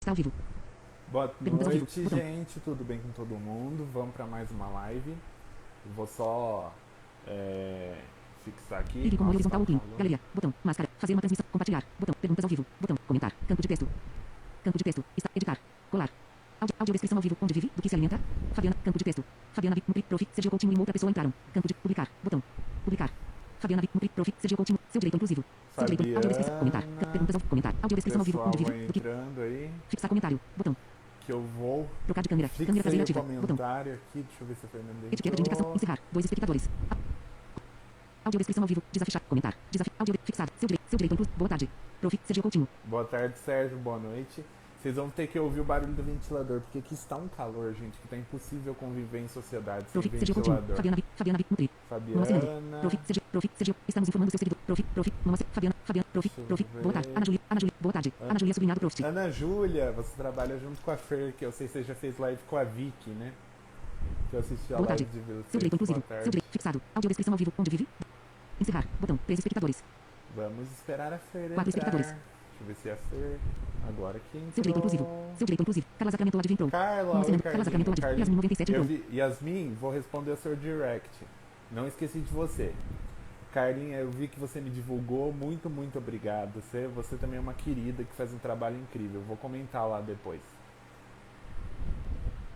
Está ao vivo. Boa Perguntas ao vivo. noite, Botão. gente. Tudo bem com todo mundo? Vamos para mais uma live. Vou só fixar aqui. Ir com olho Nossa, tá horizontal um ou pino. calor. Galeria. Botão. Máscara. Fazer uma transmissão. Compartilhar. Botão. Perguntas ao vivo. Botão. Comentar. Campo de texto. Campo de texto. Está. Editar. Colar. Audiodescrição ao vivo. Onde vive? Do que se alimenta? Fabiana. Campo de texto. Fabiana Nutri. Prof. Sergio Coutinho e uma outra pessoa entraram. Campo de. Publicar. Botão. Publicar. Fabiana Nutri. Prof. Sergio Coutinho. Seu direito inclusivo. Seu direito. Audiodescrição. Comentar. Perguntas ao comentar. Audiodescrição ao vivo. Pessoal Onde vive? vai Do que. entrando aí. Fixar comentário. Botão. Que eu vou. Trocar de câmera. Câmera Fixei traseira o ativa. Botão. comentário aqui. Deixa eu ver se a Fernanda Etiqueta de indicação. entrou. Encerrar. 2 espectadores. Audiodescrição ao vivo. Desafiar. Comentar. Desafio. Audio. Fixar. Seu direito inclusivo. Boa tarde. Prof. Sergio Coutinho. Boa tarde, Sérgio. Boa noite. Vocês vão ter que ouvir o barulho do ventilador, porque aqui está um calor, gente, que tá impossível conviver em sociedade sem Prof. Sergio Coutinho. ventilador. Fabiana Nutri. Macinando. Fabiana. Prof. Sergio. Estamos informando seu seguidor. Fabiana. Prof. Deixa eu Boa tarde. ver. Ana Júlia. Boa tarde. Ana Júlia, sublinhado Prof. Ana Júlia, você trabalha junto com a Fer, que eu sei que você já fez live com a Vicky, né? Que eu assisti a Boa live tarde. de Seu vocês. direito Boa inclusivo. Seu tarde. direito fixado. Audiodescrição ao vivo. Onde vive? Encerrar. Botão. 3 espectadores. Vamos esperar a Fer 4 entrar. espectadores. Deixa eu ver se é a Fer. Agora que entrou. Seu direito inclusivo. Seu direito inclusivo. Carla Sacramento Lodge entrou. Carla, oi Macinando. Carla Sacramento Carlinha. Lodge. Yasmin 97 Eu entrou. vi, Yasmin, vou responder o seu direct. Não esqueci de você. Carlinha, eu vi que você me divulgou. Muito, muito obrigado. Você também é uma querida que faz um trabalho incrível. Vou comentar lá depois.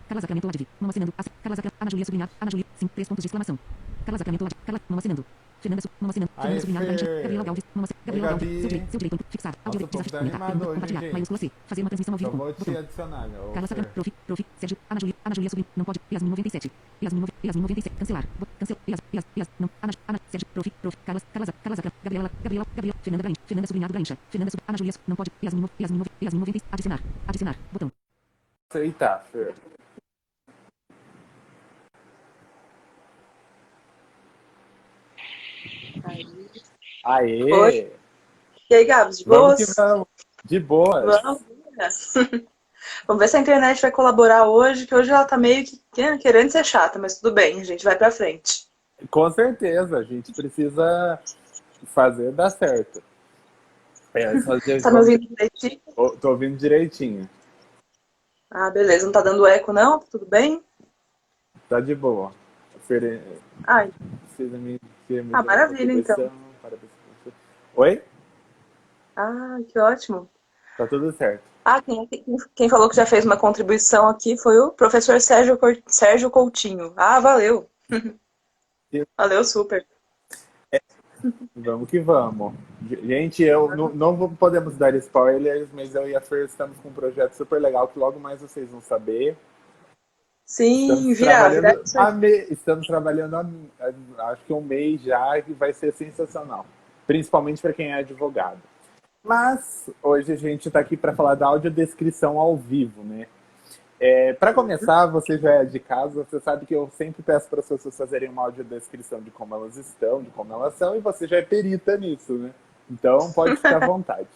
Carla Sacramento Lodge. Macinando. Carla Sacramento. Ana Júlia, sublinhado. Ana Júlia. Sim. 3 pontos de exclamação. Carla Sacramento Lodge. Carla. Macinando. Fernanda Macinando. Aê, Fernanda sublinhado. Laranja. Fer. Gabriela Galves. Gabriela Oi, Galves. Gabi. Seu direito. Fixar. Nossa, Audio. o povo Desafio. tá Comentar. animado Pergunta. hoje, Compartilhar. gente. Maiúscula C. Fazer uma transmissão ao Só vivo com. vou te Botão. adicionar, ô Carla Fer. Sacramento. Prof. Sérgio. Ana Júlia Sobrinho. Não pode. Yasmin 97. Yasmin 97. Cancelar. Cancel. Não. Ana. Sérgio. Prof. Carla Sacramento. Gabriela. Fernanda Galinha. Fernanda Sobrinhado Galinha. Ana Júlia. Não pode. Yasmin 90. Adicionar. Botão. Aceitar, Fer. Aê! Oi. E aí, Gabs, de Vamos boas? que vamos. De boas. Vamos. Vamos ver se a internet vai colaborar hoje, que hoje ela tá meio que querendo ser chata, mas tudo bem, a gente vai pra frente. Com certeza, a gente precisa fazer dar certo. Tá me ouvindo direitinho? Tô ouvindo direitinho. Ah, beleza, não tá dando eco não? Tudo bem? Tá de boa. Ai, Precisa me maravilha, então. Parabéns pra você. Oi? Ah, que ótimo. Tá tudo certo. Ah, quem falou que já fez uma contribuição aqui foi o professor Sérgio Coutinho. Ah, valeu. Valeu, super. Vamos que vamos. Gente, não podemos dar spoilers, mas eu e a Fer estamos com um projeto super legal que logo mais vocês vão saber. Sim, Estamos trabalhando acho que um mês já, e vai ser sensacional. Principalmente para quem é advogado. Mas hoje a gente está aqui para falar da audiodescrição ao vivo, né? Para começar, você já é de casa, você sabe que eu sempre peço para as pessoas fazerem uma audiodescrição de como elas estão, de como elas são, e você já é perita nisso, né? Então pode ficar à vontade.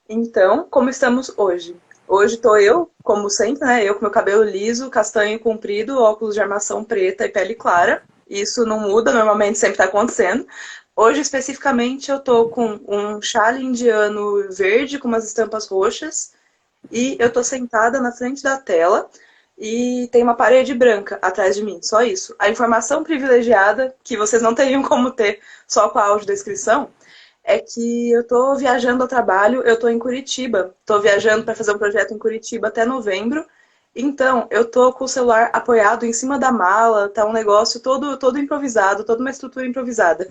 Então, como estamos hoje? Hoje tô eu, como sempre, né? Eu com meu cabelo liso, castanho comprido, óculos de armação preta e pele clara. Isso não muda, normalmente sempre tá acontecendo. Hoje, especificamente, eu tô com um chale indiano verde com umas estampas roxas e eu tô sentada na frente da tela e tem uma parede branca atrás de mim, só isso. A informação privilegiada, que vocês não teriam como ter só com a audiodescrição, é que eu tô viajando ao trabalho, eu tô em Curitiba. Tô viajando para fazer um projeto em Curitiba até novembro. Então, eu tô com o celular apoiado em cima da mala, tá um negócio todo improvisado, toda uma estrutura improvisada.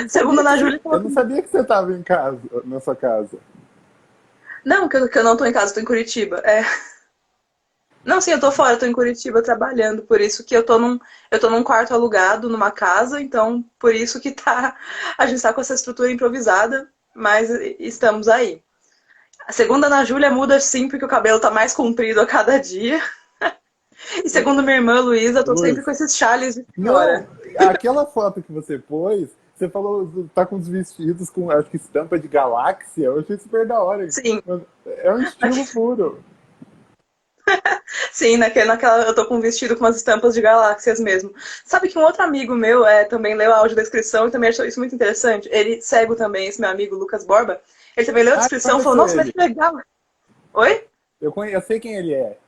Segundo a Ana Júlia... Eu não sabia que você estava em casa, na sua casa. Não, que eu não tô em casa, tô em Curitiba. Não, sim, eu tô fora, eu tô em Curitiba trabalhando, por isso que eu tô num quarto alugado, numa casa, então por isso que a gente tá com essa estrutura improvisada, mas estamos aí. A segunda Ana Júlia muda sim, porque o cabelo tá mais comprido a cada dia. E segundo minha irmã Luísa, eu tô sempre com esses chales de senhora. Não, aquela foto que você pôs, você falou, tá com os vestidos com, acho que estampa de galáxia, eu achei super da hora. Sim. É um estilo puro. Sim, naquela eu tô com um vestido com umas estampas de galáxias mesmo. Sabe que um outro amigo meu também leu a audiodescrição e também achou isso muito interessante. Ele, cego também, esse meu amigo Lucas Borba, Ele também leu a Ah, descrição e falou, conheço nossa, mas ele. que legal. Oi? Eu sei quem ele é.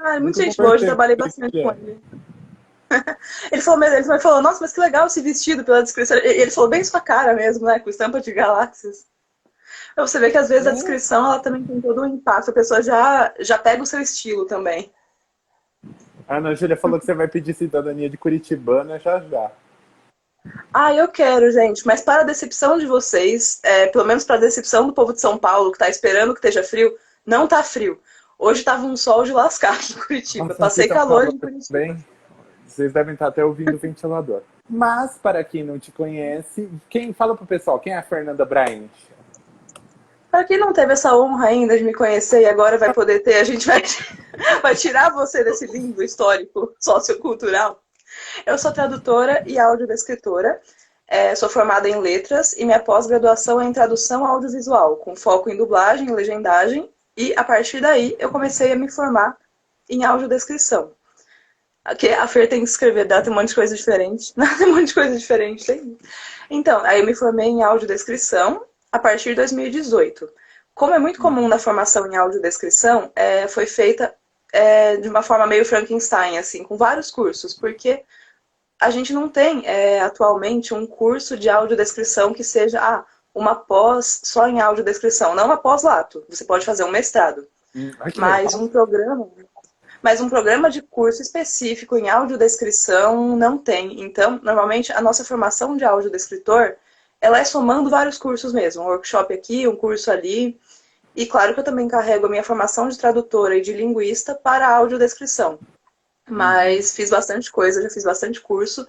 Ah, é muito Nunca gente boa, hoje eu conversei, mas trabalhei sei quem bastante ele com é. ele. Ele também falou, nossa, mas que legal esse vestido pela descrição. Ele falou bem sua cara mesmo, né? Com estampa de galáxias. Pra você ver que às vezes a É. descrição ela também tem todo um impacto. A pessoa já pega o seu estilo também. A Ana Júlia falou que você vai pedir cidadania de Curitibana já já. Ah, eu quero, gente, mas para a decepção de vocês, pelo menos para a decepção do povo de São Paulo, que tá esperando que esteja frio, não tá frio. Hoje tava um sol de lascar em Curitiba. Nossa, aqui Passei tá um calor calor em Curitiba. também. Vocês devem estar até ouvindo o ventilador. Mas, para quem não te conhece, quem fala pro pessoal, quem é a Fernanda Bryant? Para quem não teve essa honra ainda de me conhecer e agora vai poder ter, a gente vai, vai tirar você desse limbo histórico, sociocultural. Eu sou tradutora e audiodescritora, sou formada em letras e minha pós-graduação é em tradução audiovisual, com foco em dublagem e legendagem, e a partir daí eu comecei a me formar em audiodescrição. Aqui a Fer tem que escrever, dá tem um monte de coisa diferente. Tem um monte de coisa diferente. Então, aí eu me formei em audiodescrição a partir de 2018. Como é muito comum na formação em audiodescrição, foi feita de uma forma meio Frankenstein, assim, com vários cursos, porque a gente não tem atualmente um curso de audiodescrição que seja uma pós só em audiodescrição, não uma pós-lato. Você pode fazer um mestrado. Ai, que Mas legal. um programa de curso específico em audiodescrição não tem. Então, normalmente, a nossa formação de audiodescritor, ela é somando vários cursos mesmo. Um workshop aqui, um curso ali. E claro que eu também carrego a minha formação de tradutora e de linguista para a audiodescrição. Mas fiz bastante coisa, já fiz bastante curso.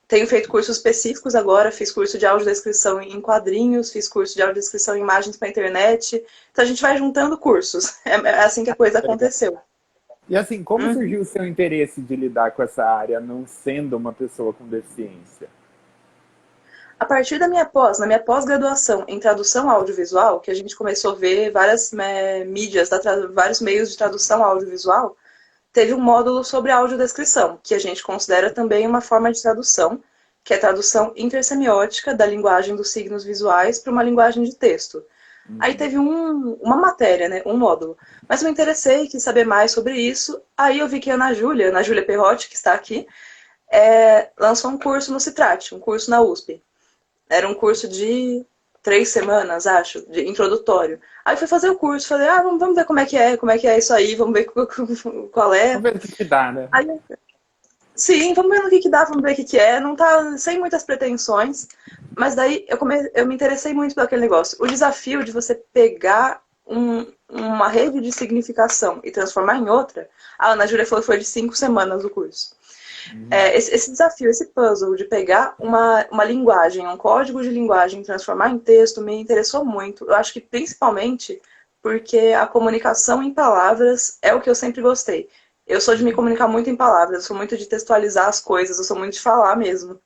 Tenho feito cursos específicos agora, fiz curso de audiodescrição em quadrinhos, fiz curso de audiodescrição em imagens para a internet. Então a gente vai juntando cursos. É assim que a coisa Legal. aconteceu. E assim, como Uhum. surgiu o seu interesse de lidar com essa área, não sendo uma pessoa com deficiência? A partir da minha na minha pós-graduação em tradução audiovisual, que a gente começou a ver várias mídias, vários meios de tradução audiovisual, teve um módulo sobre audiodescrição, que a gente considera também uma forma de tradução, que é a tradução intersemiótica da linguagem dos signos visuais para uma linguagem de texto. Aí teve uma matéria, né, um módulo. Mas eu me interessei, quis saber mais sobre isso. Aí eu vi que a Ana Júlia Perrotti, que está aqui, lançou um curso no Citrate, um curso na USP. Era um curso de 3 semanas, acho, de introdutório. Aí fui fazer o curso, falei, vamos ver como é que é isso aí, vamos ver qual é. Vamos ver o que dá, né? Aí, sim, vamos ver no que dá, vamos ver o que é. Não tá sem muitas pretensões, mas daí eu me interessei muito por aquele negócio. O desafio de você pegar uma rede de significação e transformar em outra, a Ana Júlia falou que foi de 5 semanas o curso. Esse desafio, esse puzzle de pegar uma linguagem, um código de linguagem e transformar em texto me interessou muito. Eu acho que principalmente porque a comunicação em palavras é o que eu sempre gostei. Eu sou de me comunicar muito em palavras, eu sou muito de textualizar as coisas, eu sou muito de falar mesmo.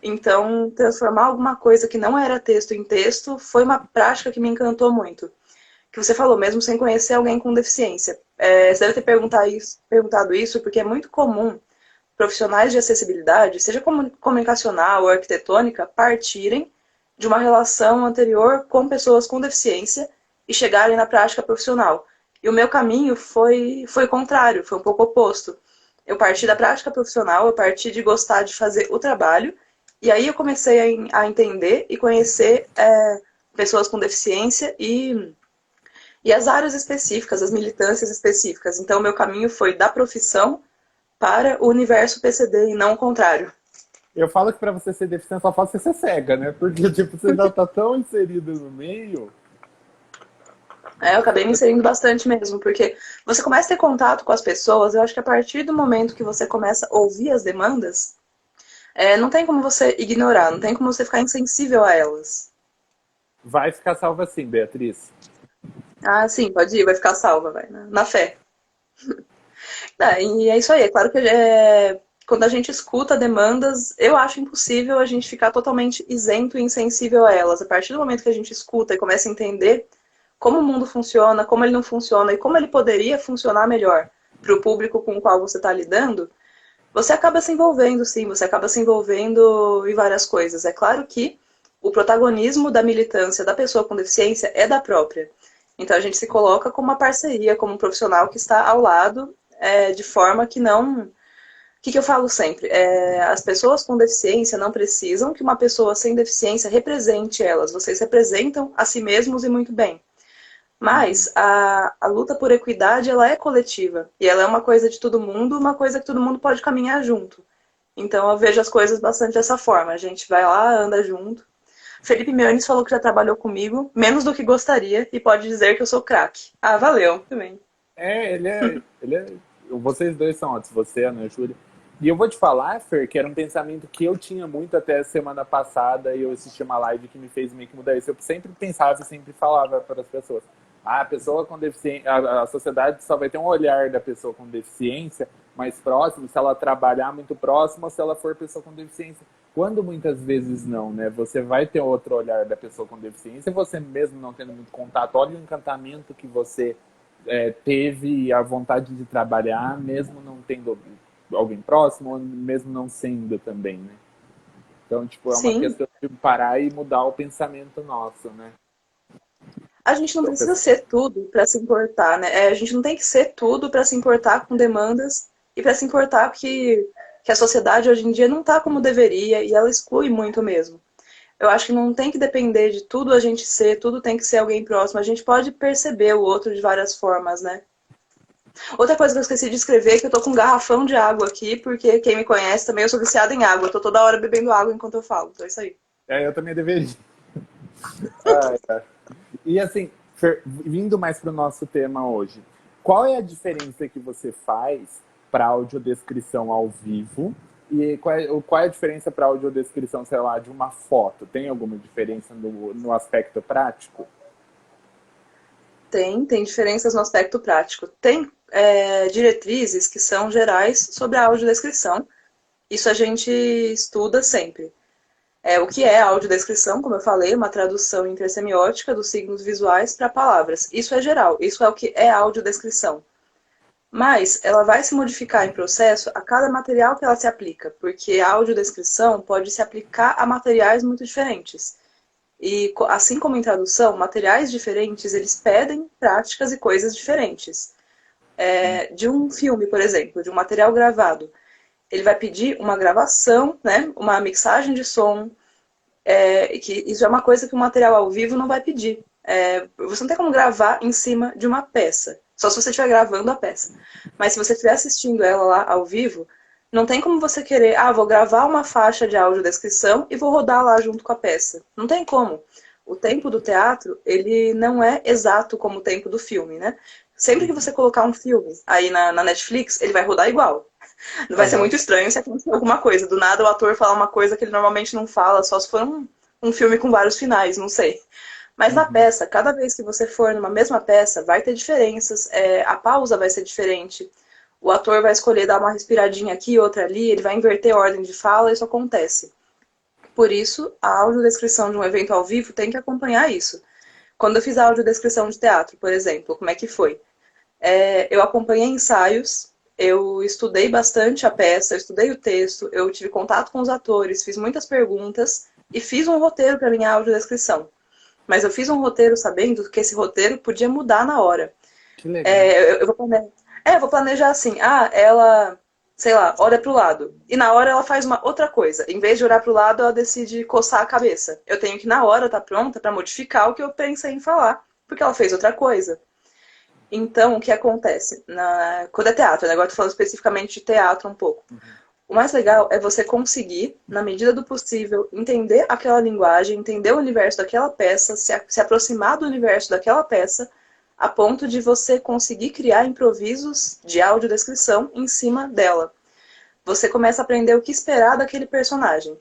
Então, transformar alguma coisa que não era texto em texto foi uma prática que me encantou muito. Que você falou, mesmo sem conhecer alguém com deficiência. Você deve ter perguntado isso porque é muito comum profissionais de acessibilidade, seja comunicacional ou arquitetônica, partirem de uma relação anterior com pessoas com deficiência e chegarem na prática profissional. E o meu caminho foi contrário, foi um pouco oposto. Eu parti da prática profissional, eu parti de gostar de fazer o trabalho, e aí eu comecei a entender e conhecer pessoas com deficiência e as áreas específicas, as militâncias específicas. Então, o meu caminho foi da profissão para o universo PCD e não o contrário. Eu falo que pra você ser deficiente só falta você ser cega, né? Porque, tipo, você já tá tão inserido no meio. Eu acabei me inserindo bastante mesmo, porque você começa a ter contato com as pessoas, eu acho que a partir do momento que você começa a ouvir as demandas, não tem como você ignorar, não tem como você ficar insensível a elas. Vai ficar salva assim, Beatriz. Ah, sim, pode ir, vai ficar salva, vai, na fé. E é isso aí, é claro que quando a gente escuta demandas, eu acho impossível a gente ficar totalmente isento e insensível a elas. A partir do momento que a gente escuta e começa a entender como o mundo funciona, como ele não funciona e como ele poderia funcionar melhor para o público com o qual você está lidando, você acaba se envolvendo, sim, você acaba se envolvendo em várias coisas. É claro que o protagonismo da militância da pessoa com deficiência é da própria. Então a gente se coloca como uma parceria, como um profissional que está ao lado, de forma que não... O que eu falo sempre? As pessoas com deficiência não precisam que uma pessoa sem deficiência represente elas. Vocês representam a si mesmos e muito bem. Mas a luta por equidade, ela é coletiva. E ela é uma coisa de todo mundo, uma coisa que todo mundo pode caminhar junto. Então eu vejo as coisas bastante dessa forma. A gente vai lá, anda junto. Felipe Meones falou que já trabalhou comigo, menos do que gostaria, e pode dizer que eu sou craque. Ah, valeu, também. Vocês dois são ótimos, você, Ana Júlia. E eu vou te falar, Fer, que era um pensamento que eu tinha muito até a semana passada, e eu assisti uma live que me fez meio que mudar isso. Eu sempre pensava e sempre falava para as pessoas: a pessoa com deficiência, a sociedade só vai ter um olhar da pessoa com deficiência mais próximo se ela trabalhar muito próximo ou se ela for pessoa com deficiência. Quando muitas vezes não, né? Você vai ter outro olhar da pessoa com deficiência, você mesmo não tendo muito contato. Olha o encantamento que você teve, a vontade de trabalhar, mesmo não tendo alguém próximo, ou mesmo não sendo também, né? Então, tipo, é uma Sim. questão de parar e mudar o pensamento nosso, né? A gente não precisa ser tudo para se importar, né? A gente não tem que ser tudo para se importar com demandas e para se importar que a sociedade hoje em dia não está como deveria e ela exclui muito mesmo. Eu acho que não tem que depender de tudo a gente ser, tudo tem que ser alguém próximo. A gente pode perceber o outro de várias formas, né? Outra coisa que eu esqueci de escrever é que eu tô com um garrafão de água aqui, porque quem me conhece também, eu sou viciada em água. Eu tô toda hora bebendo água enquanto eu falo. Então é isso aí. Eu também deveria. E assim, vindo mais para o nosso tema hoje, qual é a diferença que você faz para audiodescrição ao vivo? E qual é a diferença para audiodescrição, sei lá, de uma foto? Tem alguma diferença no aspecto prático? Tem diferenças no aspecto prático. Tem diretrizes que são gerais sobre a audiodescrição. Isso a gente estuda sempre. O que é a audiodescrição, como eu falei, uma tradução intersemiótica dos signos visuais para palavras. Isso é geral, isso é o que é a audiodescrição. Mas ela vai se modificar em processo a cada material que ela se aplica, porque a audiodescrição pode se aplicar a materiais muito diferentes. E assim como em tradução, materiais diferentes, eles pedem práticas e coisas diferentes. De um filme, por exemplo, de um material gravado, ele vai pedir uma gravação, né, uma mixagem de som, que isso é uma coisa que o material ao vivo não vai pedir. Você não tem como gravar em cima de uma peça, só se você estiver gravando a peça. Mas se você estiver assistindo ela lá ao vivo, não tem como você querer, vou gravar uma faixa de audiodescrição e vou rodar lá junto com a peça. Não tem como. O tempo do teatro, ele não é exato como o tempo do filme, né? Sempre que você colocar um filme aí na Netflix, ele vai rodar igual. Não vai ser muito estranho se acontecer alguma coisa. Do nada o ator falar uma coisa que ele normalmente não fala, só se for um filme com vários finais, não sei. Mas na peça, cada vez que você for numa mesma peça, vai ter diferenças, a pausa vai ser diferente, o ator vai escolher dar uma respiradinha aqui, outra ali, ele vai inverter a ordem de fala, isso acontece. Por isso, a audiodescrição de um evento ao vivo tem que acompanhar isso. Quando eu fiz a audiodescrição de teatro, por exemplo, como é que foi? Eu acompanhei ensaios, eu estudei bastante a peça, eu estudei o texto, eu tive contato com os atores, fiz muitas perguntas e fiz um roteiro para minha audiodescrição. Mas eu fiz um roteiro sabendo que esse roteiro podia mudar na hora. Que legal. Eu vou planejar assim, ela, sei lá, olha pro lado. E na hora ela faz uma outra coisa. Em vez de olhar pro lado, ela decide coçar a cabeça. Eu tenho que, na hora, estar pronta para modificar o que eu pensei em falar, porque ela fez outra coisa. Então, o que acontece? Quando é teatro, né? Agora eu tô falando especificamente de teatro um pouco. O mais legal é você conseguir, na medida do possível, entender aquela linguagem, entender o universo daquela peça, se aproximar do universo daquela peça, a ponto de você conseguir criar improvisos de audiodescrição em cima dela. Você começa a aprender o que esperar daquele personagem.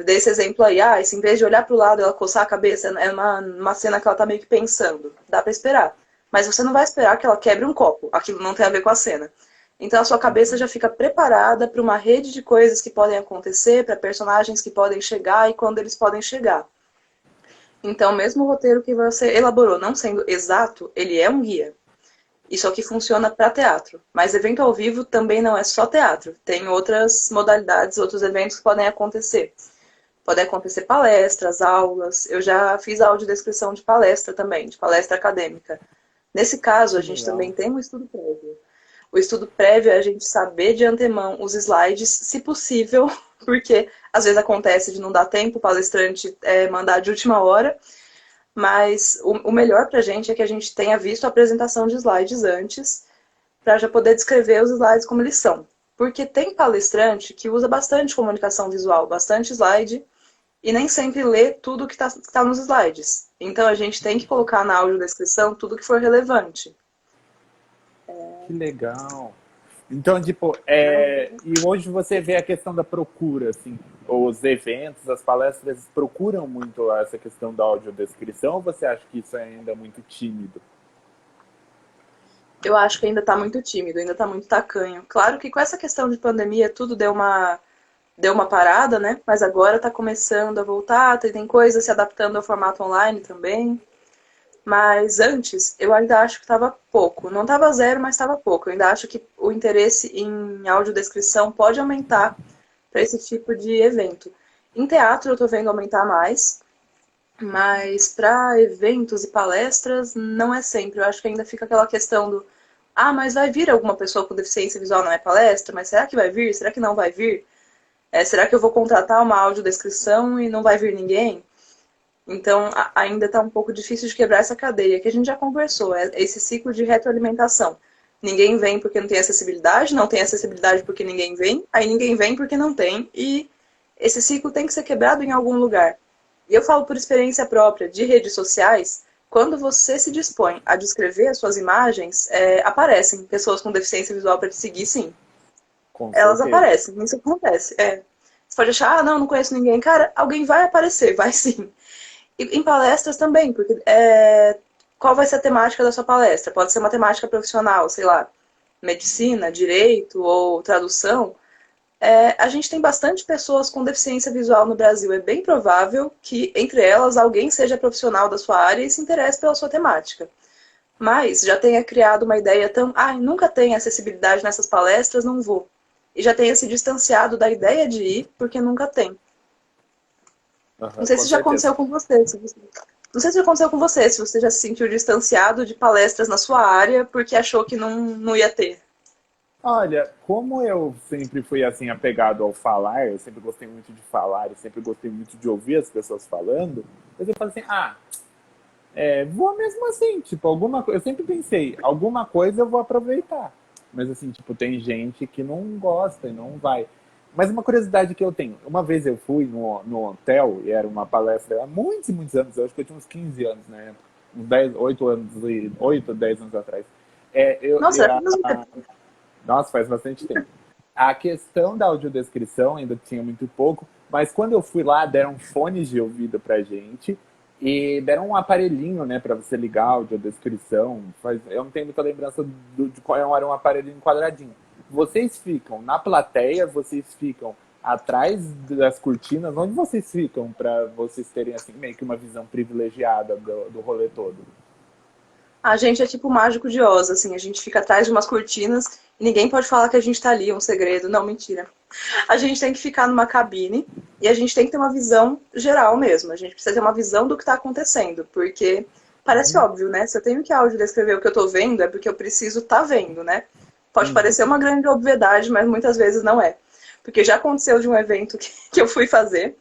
Dei esse exemplo aí, se em vez de olhar para o lado ela coçar a cabeça, é uma cena que ela está meio que pensando. Dá para esperar. Mas você não vai esperar que ela quebre um copo. Aquilo não tem a ver com a cena. Então a sua cabeça já fica preparada para uma rede de coisas que podem acontecer, para personagens que podem chegar e quando eles podem chegar. Então, mesmo o roteiro que você elaborou não sendo exato, ele é um guia. Isso aqui funciona para teatro. Mas evento ao vivo também não é só teatro. Tem outras modalidades, outros eventos que podem acontecer. Pode acontecer palestras, aulas. Eu já fiz audiodescrição de palestra também, de palestra acadêmica. Nesse caso, a Que gente legal. também tem um estudo prévio. O estudo prévio é a gente saber de antemão os slides, se possível, porque às vezes acontece de não dar tempo, o palestrante mandar de última hora, mas o melhor para a gente é que a gente tenha visto a apresentação de slides antes, para já poder descrever os slides como eles são. Porque tem palestrante que usa bastante comunicação visual, bastante slide, e nem sempre lê tudo que está nos slides. Então a gente tem que colocar na audiodescrição tudo que for relevante. Que legal. Então, tipo, e hoje você vê a questão da procura, assim, os eventos, as palestras procuram muito essa questão da audiodescrição ou você acha que isso é ainda muito tímido? Eu acho que ainda está muito tímido, ainda está muito tacanho. Claro que com essa questão de pandemia tudo deu uma parada, né? Mas agora está começando a voltar, tem coisa se adaptando ao formato online também. Mas antes, eu ainda acho que estava pouco. Não estava zero, mas estava pouco. Eu ainda acho que o interesse em audiodescrição pode aumentar para esse tipo de evento. Em teatro eu estou vendo aumentar mais, mas para eventos e palestras não é sempre. Eu acho que ainda fica aquela questão do mas vai vir alguma pessoa com deficiência visual na minha palestra? Mas será que vai vir? Será que não vai vir? Será que eu vou contratar uma audiodescrição e não vai vir ninguém? Então, ainda está um pouco difícil de quebrar essa cadeia, que a gente já conversou, é esse ciclo de retroalimentação. Ninguém vem porque não tem acessibilidade, não tem acessibilidade porque ninguém vem, aí ninguém vem porque não tem, e esse ciclo tem que ser quebrado em algum lugar. E eu falo por experiência própria de redes sociais, quando você se dispõe a descrever as suas imagens, aparecem pessoas com deficiência visual para te seguir, sim. Com Elas certeza. aparecem, isso acontece. Você pode achar, não conheço ninguém. Cara, alguém vai aparecer, vai sim. E em palestras também, porque qual vai ser a temática da sua palestra? Pode ser uma temática profissional, sei lá, medicina, direito ou tradução. A gente tem bastante pessoas com deficiência visual no Brasil. É bem provável que, entre elas, alguém seja profissional da sua área e se interesse pela sua temática. Mas já tenha criado uma ideia tão, nunca tem acessibilidade nessas palestras, não vou. E já tenha se distanciado da ideia de ir, porque nunca tem. Não Aham, sei com se já certeza. aconteceu com você. Não sei se já aconteceu com você, se você já se sentiu distanciado de palestras na sua área porque achou que não ia ter. Olha, como eu sempre fui assim apegado ao falar, eu sempre gostei muito de falar, eu sempre gostei muito de ouvir as pessoas falando, eu falo assim, vou mesmo assim, tipo, alguma coisa, eu sempre pensei, alguma coisa eu vou aproveitar. Mas assim, tipo, tem gente que não gosta e não vai. Mas uma curiosidade que eu tenho, uma vez eu fui no hotel, e era uma palestra há muitos e muitos anos, eu acho que eu tinha uns 15 anos na época, uns 10, 8 anos, 8, 10 anos atrás. É, eu, Nossa, e era a, pro mesmo tempo. Nossa, faz bastante tempo. A questão da audiodescrição ainda tinha muito pouco, mas quando eu fui lá, deram fones de ouvido pra gente e deram um aparelhinho, né, pra você ligar a audiodescrição. Eu não tenho muita lembrança de qual era um aparelhinho quadradinho. Vocês ficam na plateia, vocês ficam atrás das cortinas, onde vocês ficam pra vocês terem assim meio que uma visão privilegiada do rolê todo? A gente é tipo mágico de Oz, assim, a gente fica atrás de umas cortinas e ninguém pode falar que a gente tá ali, é um segredo. Não, mentira. A gente tem que ficar numa cabine e a gente tem que ter uma visão geral mesmo. A gente precisa ter uma visão do que tá acontecendo, porque parece óbvio, né? Se eu tenho que áudio descrever o que eu tô vendo, é porque eu preciso estar vendo, né? Pode Uhum. parecer uma grande obviedade, mas muitas vezes não é. Porque já aconteceu de um evento que eu fui fazer,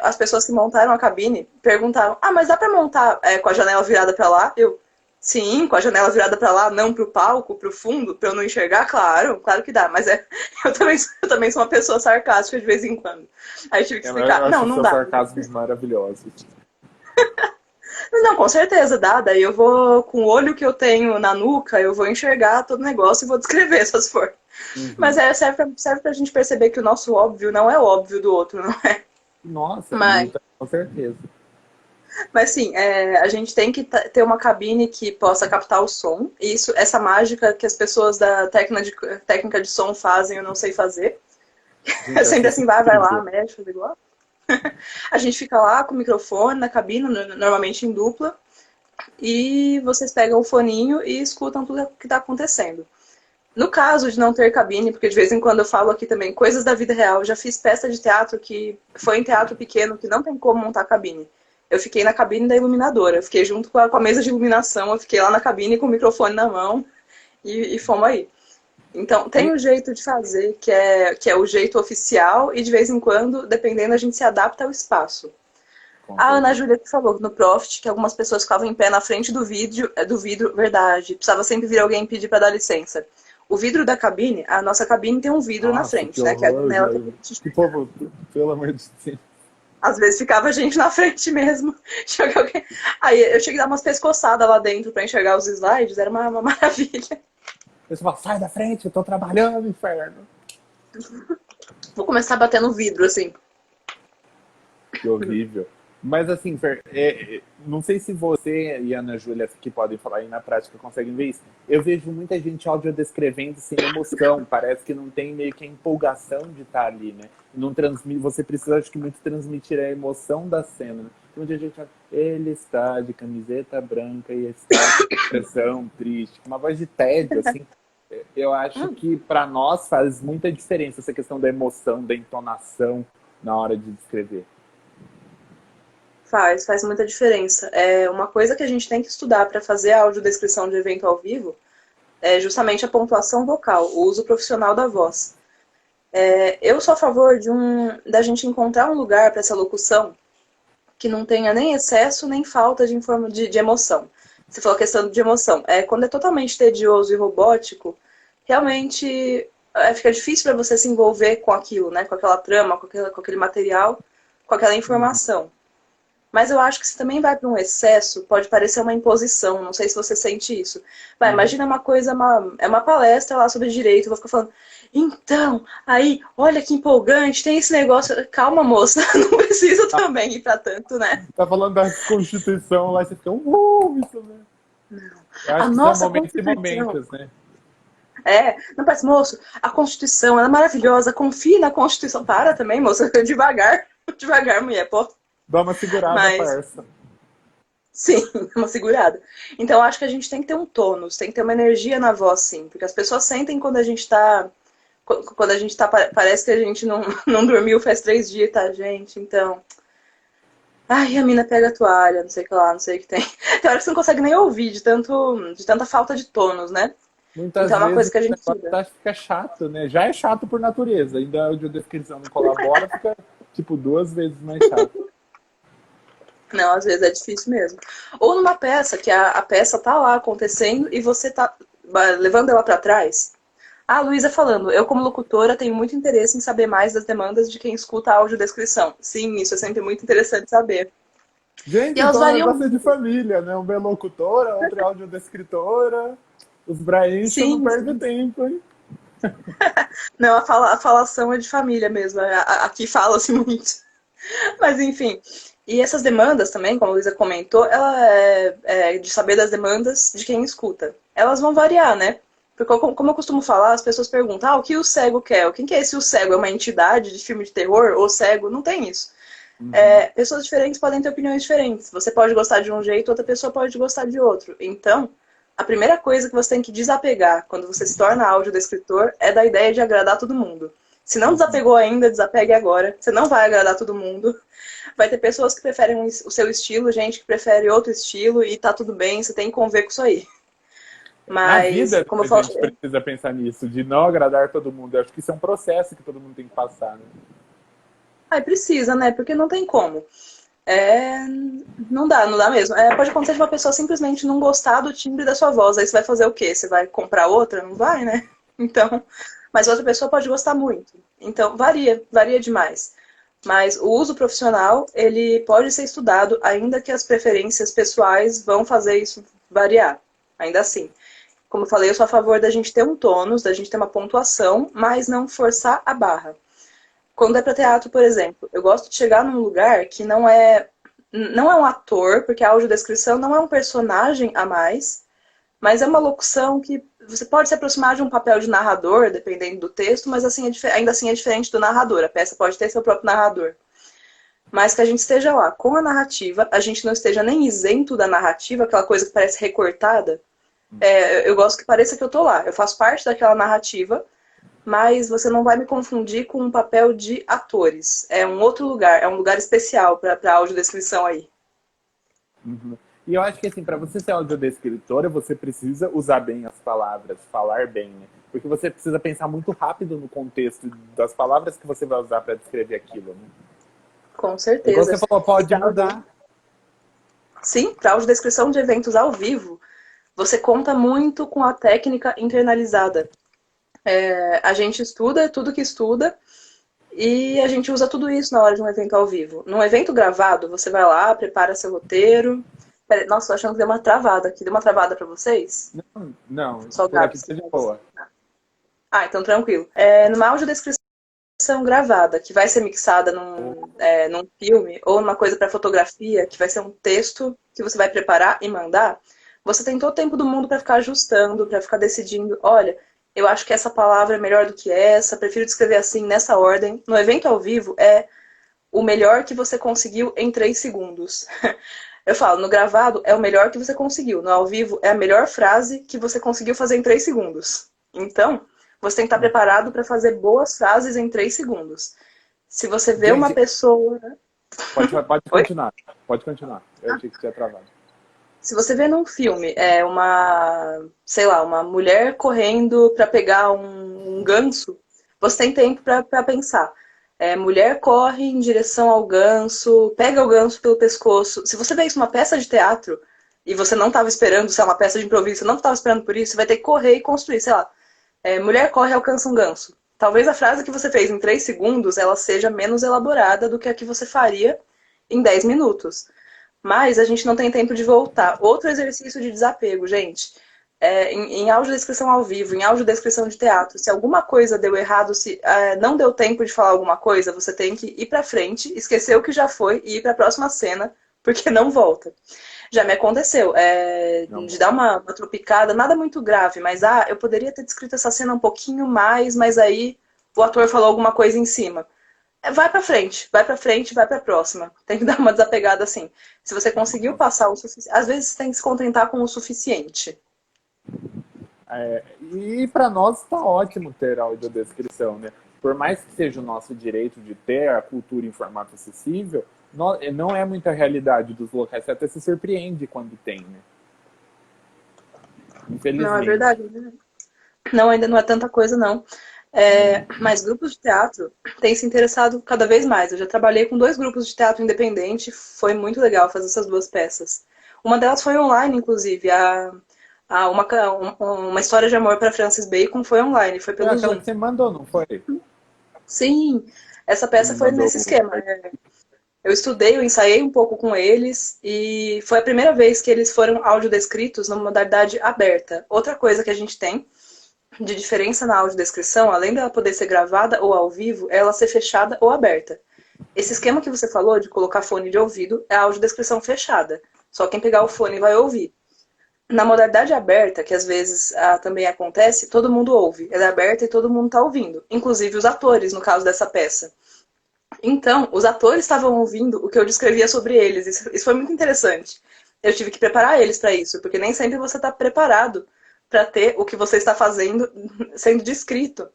as pessoas que montaram a cabine perguntaram: mas dá pra montar com a janela virada pra lá? Sim, com a janela virada pra lá, não pro palco, pro fundo, pra eu não enxergar? Claro, claro que dá. Mas eu também sou uma pessoa sarcástica de vez em quando. Aí eu tive que Eu explicar: não, acho não seus dá. sarcasmos maravilhosos. Mas não, com certeza dá. Daí eu vou, com o olho que eu tenho na nuca, eu vou enxergar todo o negócio e vou descrever, se for. Mas Uhum. serve pra gente perceber que o nosso óbvio não é o óbvio do outro, não é? Nossa, Mas, com certeza. mas sim, a gente tem que ter uma cabine que possa captar o som. Essa mágica que as pessoas da técnica de som fazem, eu não sei fazer. É Gente, eu acho sempre isso assim, vai lá, incrível. mexe, faz igual. A gente fica lá com o microfone na cabine, normalmente em dupla, e vocês pegam o foninho e escutam tudo o que está acontecendo. No caso de não ter cabine, porque de vez em quando eu falo aqui também coisas da vida real, já fiz peça de teatro que foi em teatro pequeno, que não tem como montar cabine. Eu fiquei na cabine da iluminadora, eu fiquei junto com a mesa de iluminação, eu fiquei lá na cabine com o microfone na mão e fomos aí. Então, tem um jeito de fazer, que é o jeito oficial, e de vez em quando, dependendo, a gente se adapta ao espaço. A Ana Júlia que falou no Profit que algumas pessoas ficavam em pé na frente do vidro, verdade. Precisava sempre vir alguém pedir para dar licença. O vidro da cabine, a nossa cabine tem um vidro na frente, né? Que é nela que povo, pelo amor de Deus. Às vezes ficava gente na frente mesmo. Aí eu cheguei a dar umas pescoçadas lá dentro para enxergar os slides, era uma maravilha. Você fala, sai da frente, eu tô trabalhando, inferno. Vou começar a bater no vidro, assim. Que horrível. Mas assim, Fer, não sei se você e a Ana Júlia, que podem falar aí na prática, conseguem ver isso. Eu vejo muita gente audiodescrevendo sem emoção. Parece que não tem meio que a empolgação de estar ali, né? Não transmite, você precisa, acho que, muito transmitir a emoção da cena. Né? Tem muita gente fala, ele está de camiseta branca e está com expressão triste. Uma voz de tédio, assim. Eu acho que para nós faz muita diferença essa questão da emoção, da entonação na hora de descrever. Faz muita diferença. É uma coisa que a gente tem que estudar para fazer a audiodescrição de evento ao vivo é justamente a pontuação vocal, o uso profissional da voz. Eu sou a favor da gente encontrar um lugar para essa locução que não tenha nem excesso nem falta de emoção. Você falou a questão de emoção. Quando é totalmente tedioso e robótico, realmente fica difícil para você se envolver com aquilo, né? Com aquela trama, com aquele material, com aquela informação. Mas eu acho que se também vai para um excesso, pode parecer uma imposição. Não sei se você sente isso. Imagina uma coisa, é uma palestra lá sobre direito, eu vou ficar falando, então, aí, olha que empolgante, tem esse negócio. Calma, moça, não precisa também ir para tanto, né? Tá falando da Constituição lá, você fica, isso, né? Não. Eu acho A que nossa são momentos e Constituição. momentos, né? Não parece, moço, a Constituição, ela é maravilhosa, confie na Constituição. Para também, moça, devagar, mulher, pô. Dá uma segurada, parça. Sim, uma segurada. Então, acho que a gente tem que ter um tônus, tem que ter uma energia na voz, sim. Porque as pessoas sentem quando a gente tá... parece que a gente não dormiu faz 3 dias, tá, gente? Então... Ai, a mina pega a toalha, não sei o que lá, não sei o que tem. Tem hora que você não consegue nem ouvir de tanta falta de tônus, né? Muitas então é uma coisa que a gente fica chato, né? Já é chato por natureza. Ainda a audiodescrição não colabora, fica, 2 vezes mais chato. Não, às vezes é difícil mesmo. Ou numa peça, que a peça tá lá acontecendo e você tá levando ela para trás. A Luísa falando, eu como locutora tenho muito interesse em saber mais das demandas de quem escuta a audiodescrição. Sim, isso é sempre muito interessante saber. Gente, então é um negócio de família, né? Uma é locutora, outra é audiodescritora. Os brainchos não perdem tempo, hein? Não, a falação é de família mesmo. Aqui fala-se muito. Mas enfim... E essas demandas também, como a Luísa comentou, ela é de saber das demandas de quem escuta. Elas vão variar, né? Porque, como eu costumo falar, as pessoas perguntam, o que o cego quer? Quem que é esse o cego? É uma entidade de filme de terror? Ou cego? Não tem isso. Pessoas diferentes podem ter opiniões diferentes. Você pode gostar de um jeito, outra pessoa pode gostar de outro. Então, a primeira coisa que você tem que desapegar quando você se torna audiodescritor é da ideia de agradar todo mundo. Se não desapegou ainda, desapegue agora. Você não vai agradar todo mundo. Vai ter pessoas que preferem o seu estilo, gente que prefere outro estilo, e tá tudo bem, você tem que conviver com isso aí. Mas, na vida, como eu falo, a gente precisa pensar nisso, de não agradar todo mundo. Eu acho que isso é um processo que todo mundo tem que passar, né? Precisa, né? Porque não tem como. Não dá mesmo. Pode acontecer de uma pessoa simplesmente não gostar do timbre da sua voz. Aí você vai fazer o quê? Você vai comprar outra? Não vai, né? Então, mas outra pessoa pode gostar muito. Então, varia demais. Mas o uso profissional, ele pode ser estudado, ainda que as preferências pessoais vão fazer isso variar. Ainda assim. Como eu falei, eu sou a favor da gente ter um tônus, da gente ter uma pontuação, mas não forçar a barra. Quando é para teatro, por exemplo, eu gosto de chegar num lugar que não é um ator, porque a audiodescrição não é um personagem a mais, mas é uma locução que você pode se aproximar de um papel de narrador, dependendo do texto, mas assim, ainda assim é diferente do narrador. A peça pode ter seu próprio narrador. Mas que a gente esteja lá com a narrativa, a gente não esteja nem isento da narrativa, aquela coisa que parece recortada. Eu gosto que pareça que eu tô lá. Eu faço parte daquela narrativa, mas você não vai me confundir com um papel de atores. É um outro lugar, é um lugar especial para audiodescrição aí. Uhum. E eu acho que, assim, para você ser audiodescritora, você precisa usar bem as palavras, falar bem, né? Porque você precisa pensar muito rápido no contexto das palavras que você vai usar para descrever aquilo, né? Com Igual certeza. você falou, pode mudar. Sim, para audiodescrição de eventos ao vivo, você conta muito com a técnica internalizada. A gente estuda tudo que estuda e a gente usa tudo isso na hora de um evento ao vivo. Num evento gravado, você vai lá, prepara seu roteiro. Nossa, tô achando que deu uma travada aqui. Deu uma travada para vocês? Não, Só por aqui Gabs. tá de boa. Então tranquilo. Numa audiodescrição gravada, que vai ser mixada num filme, ou numa coisa para fotografia, que vai ser um texto que você vai preparar e mandar, você tem todo o tempo do mundo para ficar ajustando, para ficar decidindo, olha, eu acho que essa palavra é melhor do que essa, prefiro descrever assim, nessa ordem. No evento ao vivo, é o melhor que você conseguiu em 3 segundos. Eu falo, no gravado é o melhor que você conseguiu, no ao vivo é a melhor frase que você conseguiu fazer em 3 segundos. Então, você tem que estar preparado para fazer boas frases em 3 segundos. Se você vê uma Gente, pessoa... pode Oi? continuar. Pode continuar. Eu achei que tinha travado. Se você vê num filme sei lá, uma mulher correndo para pegar um ganso, você tem tempo para pensar. Mulher corre em direção ao ganso, pega o ganso pelo pescoço. Se você vê isso numa peça de teatro e você não estava esperando, se é uma peça de improviso, você não estava esperando por isso, você vai ter que correr e construir, sei lá. Mulher corre e alcança um ganso. Talvez a frase que você fez em 3 segundos ela seja menos elaborada do que a que você faria em 10 minutos. Mas a gente não tem tempo de voltar. Outro exercício de desapego, gente. Em audiodescrição ao vivo, em audiodescrição de teatro, se alguma coisa deu errado, se não deu tempo de falar alguma coisa, você tem que ir pra frente, esquecer o que já foi e ir pra próxima cena, porque não volta. Já me aconteceu, Não, de dar uma tropicada, nada muito grave, mas eu poderia ter descrito essa cena um pouquinho mais, mas aí o ator falou alguma coisa em cima. Vai pra frente, vai pra frente, vai pra próxima. Tem que dar uma desapegada assim. Se você conseguiu passar o suficiente, às vezes tem que se contentar com o suficiente. E para nós está ótimo ter audiodescrição, né? Por mais que seja o nosso direito de ter a cultura em formato acessível, não é muita realidade dos locais. Você até se surpreende quando tem, né? Não, é Infelizmente. verdade. Não, ainda não é tanta coisa, não. Mas grupos de teatro têm se interessado cada vez mais. Eu já trabalhei com 2 grupos de teatro independente, foi muito legal fazer essas 2 peças. Uma delas foi online, inclusive. Uma história de amor para Francis Bacon foi online, foi Foi pelo aquela Zoom. que você mandou, não foi? Sim, essa Você peça me foi mandou. nesse esquema. Eu estudei, eu ensaiei um pouco com eles e foi a primeira vez que eles foram audiodescritos numa modalidade aberta. Outra coisa que a gente tem de diferença na audiodescrição, além dela poder ser gravada ou ao vivo, é ela ser fechada ou aberta. Esse esquema que você falou de colocar fone de ouvido é a audiodescrição fechada. Só quem pegar o fone vai ouvir. Na modalidade aberta, que às vezes também acontece, todo mundo ouve. Ela é aberta e todo mundo está ouvindo. Inclusive os atores, no caso dessa peça. Então, os atores estavam ouvindo o que eu descrevia sobre eles. Isso foi muito interessante. Eu tive que preparar eles para isso, porque nem sempre você está preparado para ter o que você está fazendo sendo descrito.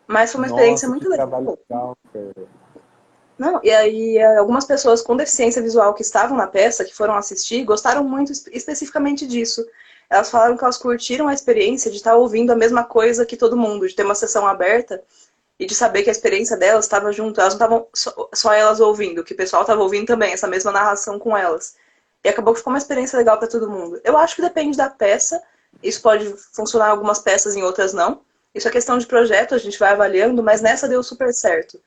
Mas foi uma experiência Nossa, que muito trabalho legal. legal, cara. Não, e aí algumas pessoas com deficiência visual que estavam na peça, que foram assistir, gostaram muito especificamente disso. Elas falaram que elas curtiram a experiência de estar ouvindo a mesma coisa que todo mundo, de ter uma sessão aberta e de saber que a experiência delas estava junto. Elas não estavam só elas ouvindo, que o pessoal estava ouvindo também, essa mesma narração com elas. E acabou que ficou uma experiência legal para todo mundo. Eu acho que depende da peça. Isso pode funcionar em algumas peças, em outras não. Isso é questão de projeto, a gente vai avaliando, mas nessa deu super certo.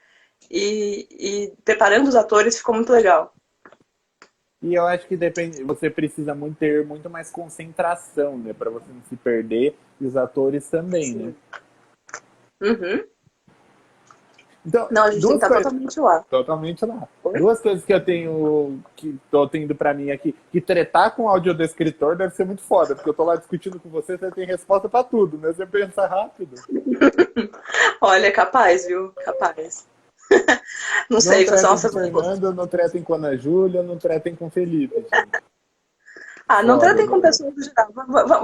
E preparando os atores ficou muito legal. E eu acho que depende, você precisa ter muito mais concentração, né, para você não se perder, e os atores também, né? Sim. Uhum. Então, Não, a gente tem que duas estar coisas totalmente lá. totalmente lá. Oi? Duas coisas que tô tendo para mim aqui, que tretar com o audiodescritor deve ser muito foda, porque eu tô lá discutindo com você, você tem resposta para tudo, né? Você pensa rápido. Olha, capaz, viu? Capaz. Não Não sei, foi só tretem uma com o Fernando, não tretem com a Ana Júlia, não tretem com o Felipe, gente. Ah, não Foda, tratem com né? pessoas no geral.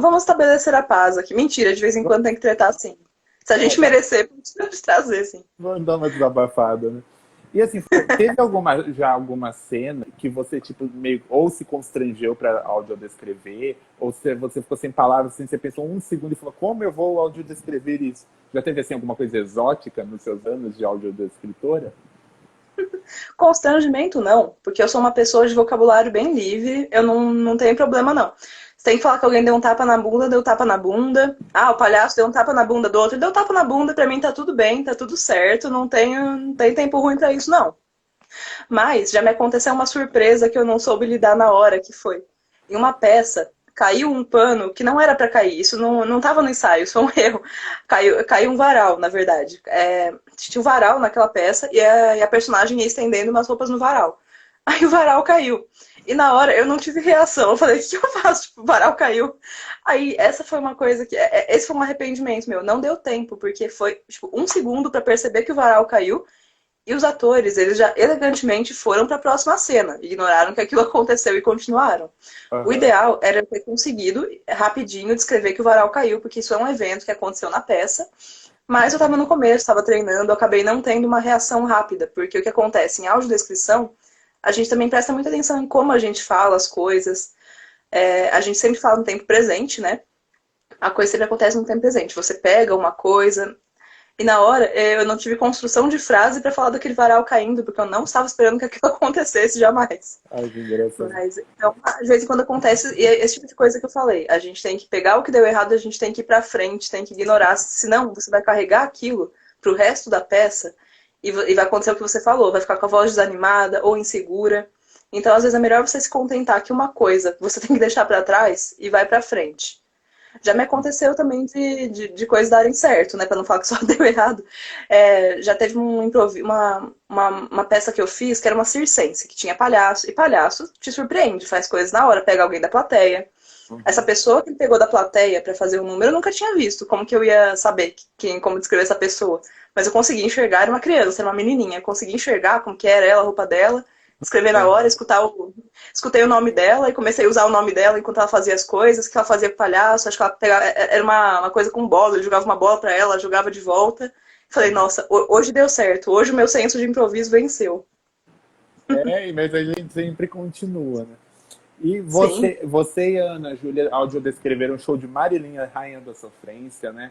Vamos estabelecer a paz aqui. Mentira, de vez em quando tem que tratar assim. Se a É, gente tá. merecer, pode trazer, assim. Vamos dar uma desabafada, né? E assim, teve alguma cena que você, tipo, meio ou se constrangeu pra audiodescrever, ou se você ficou sem palavras, assim, você pensou um segundo e falou, como eu vou audiodescrever isso? Já teve, assim, alguma coisa exótica nos seus anos de audiodescritora? Constrangimento, não. Porque eu sou uma pessoa de vocabulário bem livre. Eu não tenho problema, não. Você tem que falar que alguém deu um tapa na bunda, deu tapa na bunda. Ah, o palhaço deu um tapa na bunda do outro, deu tapa na bunda. Pra mim tá tudo bem, tá tudo certo. Não tem tempo ruim pra isso, não. Mas já me aconteceu uma surpresa que eu não soube lidar na hora, que foi em uma peça, caiu um pano que não era para cair. Isso não tava no ensaio, isso foi um erro. Caiu um varal, na verdade. Tinha um varal naquela peça e a personagem ia estendendo umas roupas no varal. Aí o varal caiu. E na hora eu não tive reação. Eu falei, o que eu faço? Tipo, o varal caiu. Aí essa foi uma coisa que. Esse foi um arrependimento meu. Não deu tempo, porque foi tipo, um segundo para perceber que o varal caiu. E os atores, eles já elegantemente foram para a próxima cena, ignoraram que aquilo aconteceu e continuaram. O Aham. ideal era eu ter conseguido rapidinho descrever que o varal caiu, porque isso é um evento que aconteceu na peça. Mas eu estava no começo, estava treinando, eu acabei não tendo uma reação rápida, porque o que acontece em audiodescrição, a gente também presta muita atenção em como a gente fala as coisas. A gente sempre fala no tempo presente, né? A coisa sempre acontece no tempo presente. Você pega uma coisa, e na hora, eu não tive construção de frase para falar daquele varal caindo, porque eu não estava esperando que aquilo acontecesse jamais. Ai, que engraçado. Mas, então, de vez em quando acontece, e é esse tipo de coisa que eu falei. A gente tem que pegar o que deu errado, a gente tem que ir pra frente, tem que ignorar, senão você vai carregar aquilo pro resto da peça e vai acontecer o que você falou, vai ficar com a voz desanimada ou insegura. Então, às vezes, é melhor você se contentar que uma coisa você tem que deixar para trás e vai pra frente. Já me aconteceu também de coisas darem certo, né? Pra não falar que só deu errado. Já teve uma peça que eu fiz que era uma circense, que tinha palhaço. E palhaço te surpreende, faz coisas na hora, pega alguém da plateia. Essa Uhum. pessoa que ele pegou da plateia pra fazer o número eu nunca tinha visto. Como que eu ia saber como descrever essa pessoa? Mas eu consegui enxergar, era uma criança, era uma menininha. Eu consegui enxergar como que era ela, a roupa dela, escrever na hora, Aham. escutei o nome dela e comecei a usar o nome dela enquanto ela fazia as coisas, que ela fazia com o palhaço, acho que ela pegava, era uma coisa com bola, ele jogava uma bola pra ela jogava de volta. Falei, Uhum. nossa, hoje deu certo, hoje o meu senso de improviso venceu. Mas a gente sempre continua, né? E Sim, você e a Ana Júlia audiodescreveram um show de Marilinha, Rainha da Sofrência, né?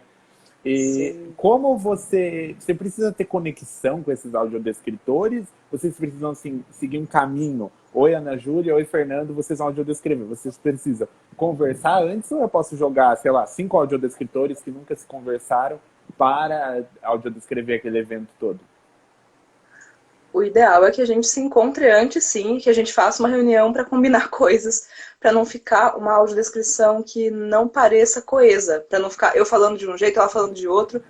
E sim. como você precisa ter conexão com esses audiodescritores? Vocês precisam assim, seguir um caminho? Oi, Ana Júlia, oi, Fernando, vocês vão audiodescrever. Vocês precisam conversar antes ou eu posso jogar, sei lá, 5 audiodescritores que nunca se conversaram para audiodescrever aquele evento todo? O ideal é que a gente se encontre antes, sim, que a gente faça uma reunião para combinar coisas, para não ficar uma audiodescrição que não pareça coesa, para não ficar eu falando de um jeito, ela falando de outro.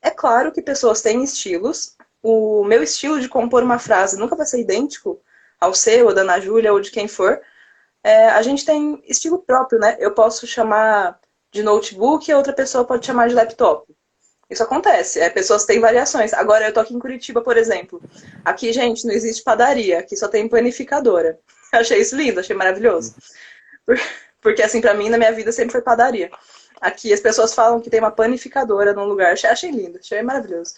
É claro que pessoas têm estilos. O meu estilo de compor uma frase nunca vai ser idêntico ao seu, ou da Ana Júlia, ou de quem for. A gente tem estilo próprio, né? Eu posso chamar de notebook e outra pessoa pode chamar de laptop. Isso acontece, pessoas têm variações. Agora, eu tô aqui em Curitiba, por exemplo. Aqui, gente, não existe padaria, aqui só tem panificadora. Achei isso lindo, achei maravilhoso. Porque, assim, pra mim, na minha vida, sempre foi padaria. Aqui, as pessoas falam que tem uma panificadora num lugar. Achei lindo, achei maravilhoso.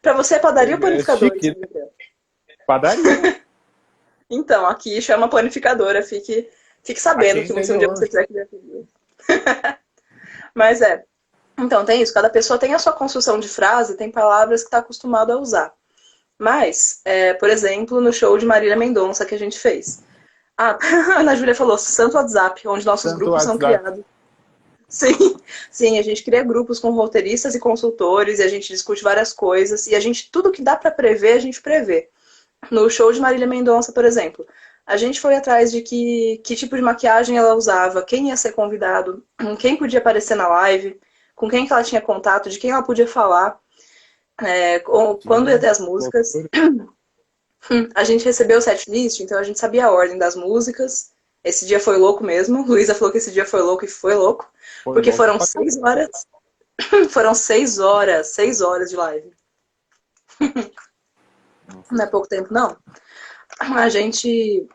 Pra você, é padaria ou É panificadora? chique, né? Padaria. Então, aqui chama panificadora. Fique Aqui sabendo é que se um dia interior. você quiser que Mas então tem isso. Cada pessoa tem a sua construção de frase, tem palavras que está acostumado a usar. Mas, por exemplo, no show de Marília Mendonça que a gente fez. Ah, a Ana Júlia falou Santo WhatsApp, onde nossos Tanto o grupos são WhatsApp. criados. Sim, sim, a gente cria grupos com roteiristas e consultores, e a gente discute várias coisas, e a gente, tudo que dá para prever, a gente prevê. No show de Marília Mendonça, por exemplo, a gente foi atrás de que tipo de maquiagem ela usava, quem ia ser convidado, quem podia aparecer na live, com quem que ela tinha contato, de quem ela podia falar, quando ia ter Gente, as que músicas. loucura. A gente recebeu o setlist, então a gente sabia a ordem das músicas. Esse dia foi louco mesmo. Luísa falou que esse dia foi louco e foi louco. Foi Porque louco foram pra 6 horas. Foram 6 horas, 6 horas de live. caramba. Não é pouco tempo, não. a gente...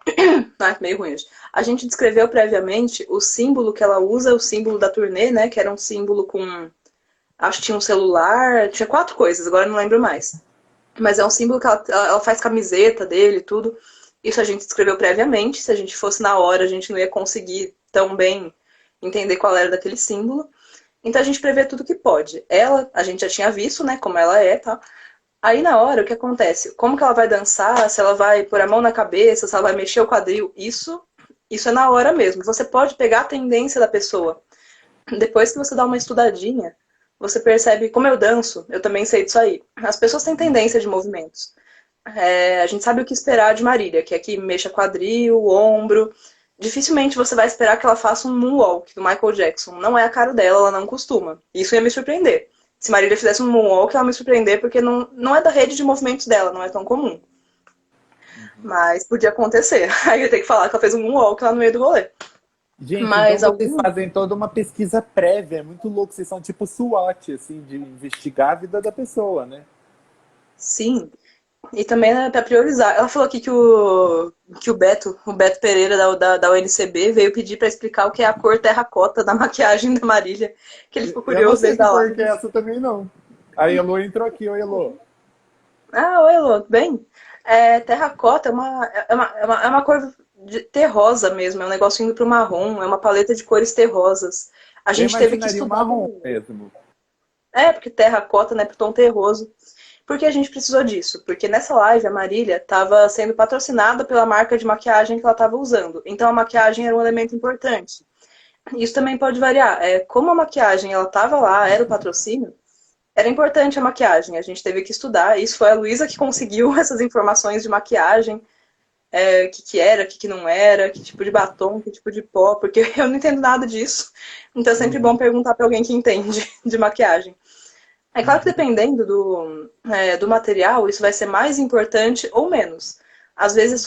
Ah, meio ruim hoje. A gente descreveu previamente o símbolo que ela usa, o símbolo da turnê, né? Que era um símbolo com... Acho que tinha um celular, tinha 4 coisas, agora eu não lembro mais. Mas é um símbolo que ela faz camiseta dele e tudo. Isso a gente escreveu previamente. Se a gente fosse na hora, a gente não ia conseguir tão bem entender qual era daquele símbolo. Então a gente prevê tudo que pode. Ela, a gente já tinha visto, né, como ela é, tá? Aí na hora, o que acontece? Como que ela vai dançar, se ela vai pôr a mão na cabeça, se ela vai mexer o quadril, isso é na hora mesmo. Você pode pegar a tendência da pessoa. Depois que você dá uma estudadinha, você percebe como eu danço, eu também sei disso aí. As pessoas têm tendência de movimentos. A gente sabe o que esperar de Marília, que é que mexa quadril, ombro. Dificilmente você vai esperar que ela faça um moonwalk do Michael Jackson. Não é a cara dela, ela não costuma. Isso ia me surpreender. Se Marília fizesse um moonwalk, ela ia me surpreender, porque não é da rede de movimentos dela, não é tão comum. Mas podia acontecer. Aí eu ia ter que falar que ela fez um moonwalk lá no meio do rolê. Gente, Mas então vocês fazem toda uma pesquisa prévia, é muito louco, vocês são tipo SWOT, assim, de investigar a vida da pessoa, né? Sim. E também é pra priorizar. Ela falou aqui que o Beto Pereira da UNCB veio pedir pra explicar o que é a cor terracota da maquiagem da Marília, que ele ficou Eu não curioso sei desde que a cor que é live. essa também, não. A Elo entrou aqui, oi Elo. Ah, oi, Elô, tudo bem? Terracota é uma cor terrosa mesmo, é um negócio indo pro marrom, é uma paleta de cores terrosas. A Eu gente teve que imaginaria o estudar marrom também. mesmo. Porque terracota, né, pro tom terroso. Por que a gente precisou disso? Porque nessa live a Marília estava sendo patrocinada pela marca de maquiagem que ela estava usando. Então a maquiagem era um elemento importante. Isso também pode variar. Como a maquiagem ela estava lá, era o patrocínio, era importante a maquiagem. A gente teve que estudar. Isso foi a Luísa que conseguiu essas informações de maquiagem, o que era, o que não era, que tipo de batom, que tipo de pó, porque eu não entendo nada disso. Então é sempre bom perguntar para alguém que entende de maquiagem. É claro que dependendo do material, isso vai ser mais importante ou menos. Às vezes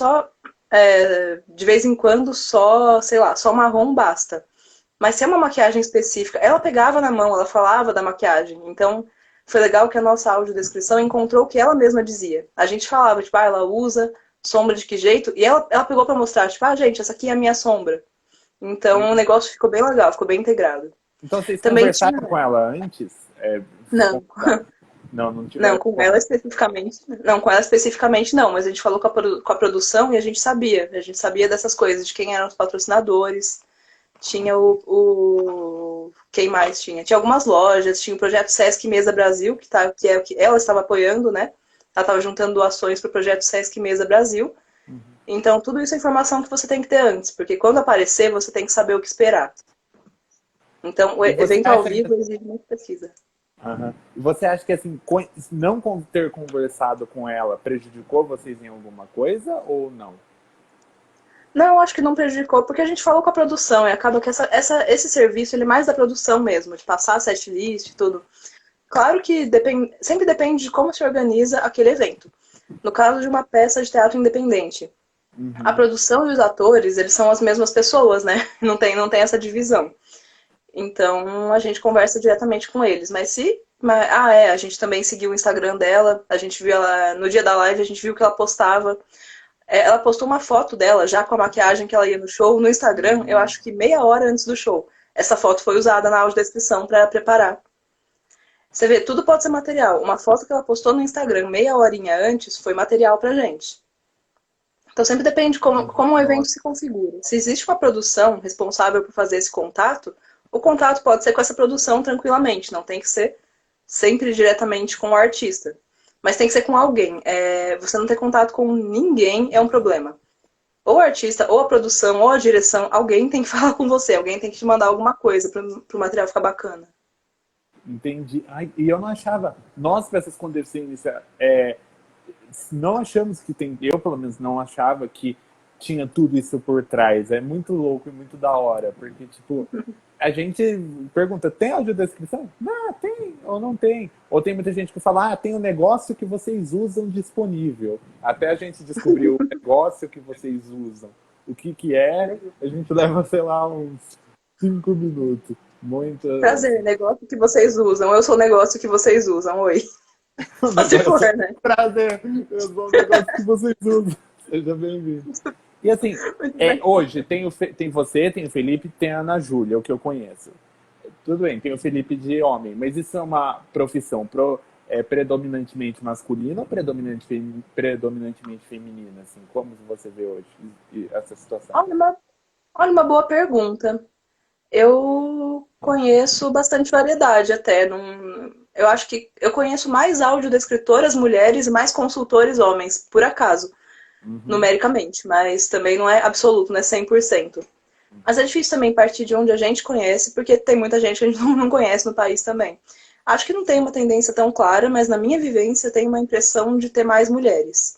de vez em quando, sei lá, só marrom basta. Mas se é uma maquiagem específica, ela pegava na mão, ela falava da maquiagem. Então, foi legal que a nossa audiodescrição encontrou o que ela mesma dizia. A gente falava, tipo, ela usa sombra de que jeito? E ela pegou pra mostrar, tipo, gente, essa aqui é a minha sombra. Então, o negócio ficou bem legal, ficou bem integrado. Então vocês Também tinha... conversaram com ela antes? Não, Não, não Não, tiveram. com ela especificamente. Não, com ela especificamente não, mas a gente falou com a produção e a gente sabia. A gente sabia dessas coisas, de quem eram os patrocinadores. Tinha quem mais tinha? Tinha algumas lojas, tinha o projeto Sesc Mesa Brasil, que é o que ela estava apoiando, né? Ela estava juntando doações para o projeto Sesc Mesa Brasil. Então, tudo isso é informação que você tem que ter antes, porque quando aparecer, você tem que saber o que esperar. Então, o E você evento ao acha vivo exige muita pesquisa. Aham. E você acha que assim, não ter conversado com ela prejudicou vocês em alguma coisa ou não? Não, acho que não prejudicou, porque a gente falou com a produção e acaba que esse serviço ele é mais da produção mesmo, de passar a setlist e tudo. Claro que sempre depende de como se organiza aquele evento. No caso de uma peça de teatro independente, a produção e os atores, eles são as mesmas pessoas, né? Não tem essa divisão. Então a gente conversa diretamente com eles. A gente também seguiu o Instagram dela, a gente viu ela, no dia da live, a gente viu que ela postava. Ela postou uma foto dela, já com a maquiagem que ela ia no show, no Instagram, eu acho que meia hora antes do show. Essa foto foi usada na audiodescrição para preparar. Você vê, tudo pode ser material. Uma foto que ela postou no Instagram meia horinha antes foi material pra gente. Então sempre depende de como o evento se configura. Se existe uma produção responsável por fazer esse contato, o contato pode ser com essa produção tranquilamente, não tem que ser sempre diretamente com o artista. Mas tem que ser com alguém. Você não ter contato com ninguém é um problema. Ou o artista, ou a produção, ou a direção, alguém tem que falar com você, alguém tem que te mandar alguma coisa para o material ficar bacana. Entendi. Ai, e eu não achava. Nós, peças com deficiência, não achamos que tem. Eu, pelo menos, não achava que tinha tudo isso por trás. É muito louco e muito da hora. Porque, tipo, a gente pergunta: tem audiodescrição? Não, tem ou não tem. Ou tem muita gente que fala: tem um negócio que vocês usam disponível. Até a gente descobrir o negócio que vocês usam. O que é, a gente leva, sei lá, uns 5 minutos. Muito. Prazer, negócio que vocês usam. Eu sou o negócio que vocês usam. Oi. Só se for, né? Prazer, eu sou o negócio que vocês usam. Seja bem-vindo. E assim, Muito bem. hoje tem você, tem o Felipe, tem a Ana Júlia, o que eu conheço. Tudo bem, tem o Felipe de homem, mas isso é uma profissão predominantemente masculina ou predominantemente feminina? Assim, como você vê hoje essa situação? Olha olha uma boa pergunta. Eu conheço bastante variedade até. Eu acho que eu conheço mais audiodescritoras mulheres e mais consultores homens, por acaso, Uhum. numericamente, mas também não é absoluto, não é 100%. Mas é difícil também partir de onde a gente conhece, porque tem muita gente que a gente não conhece no país também. Acho que não tem uma tendência tão clara, mas na minha vivência tem uma impressão de ter mais mulheres.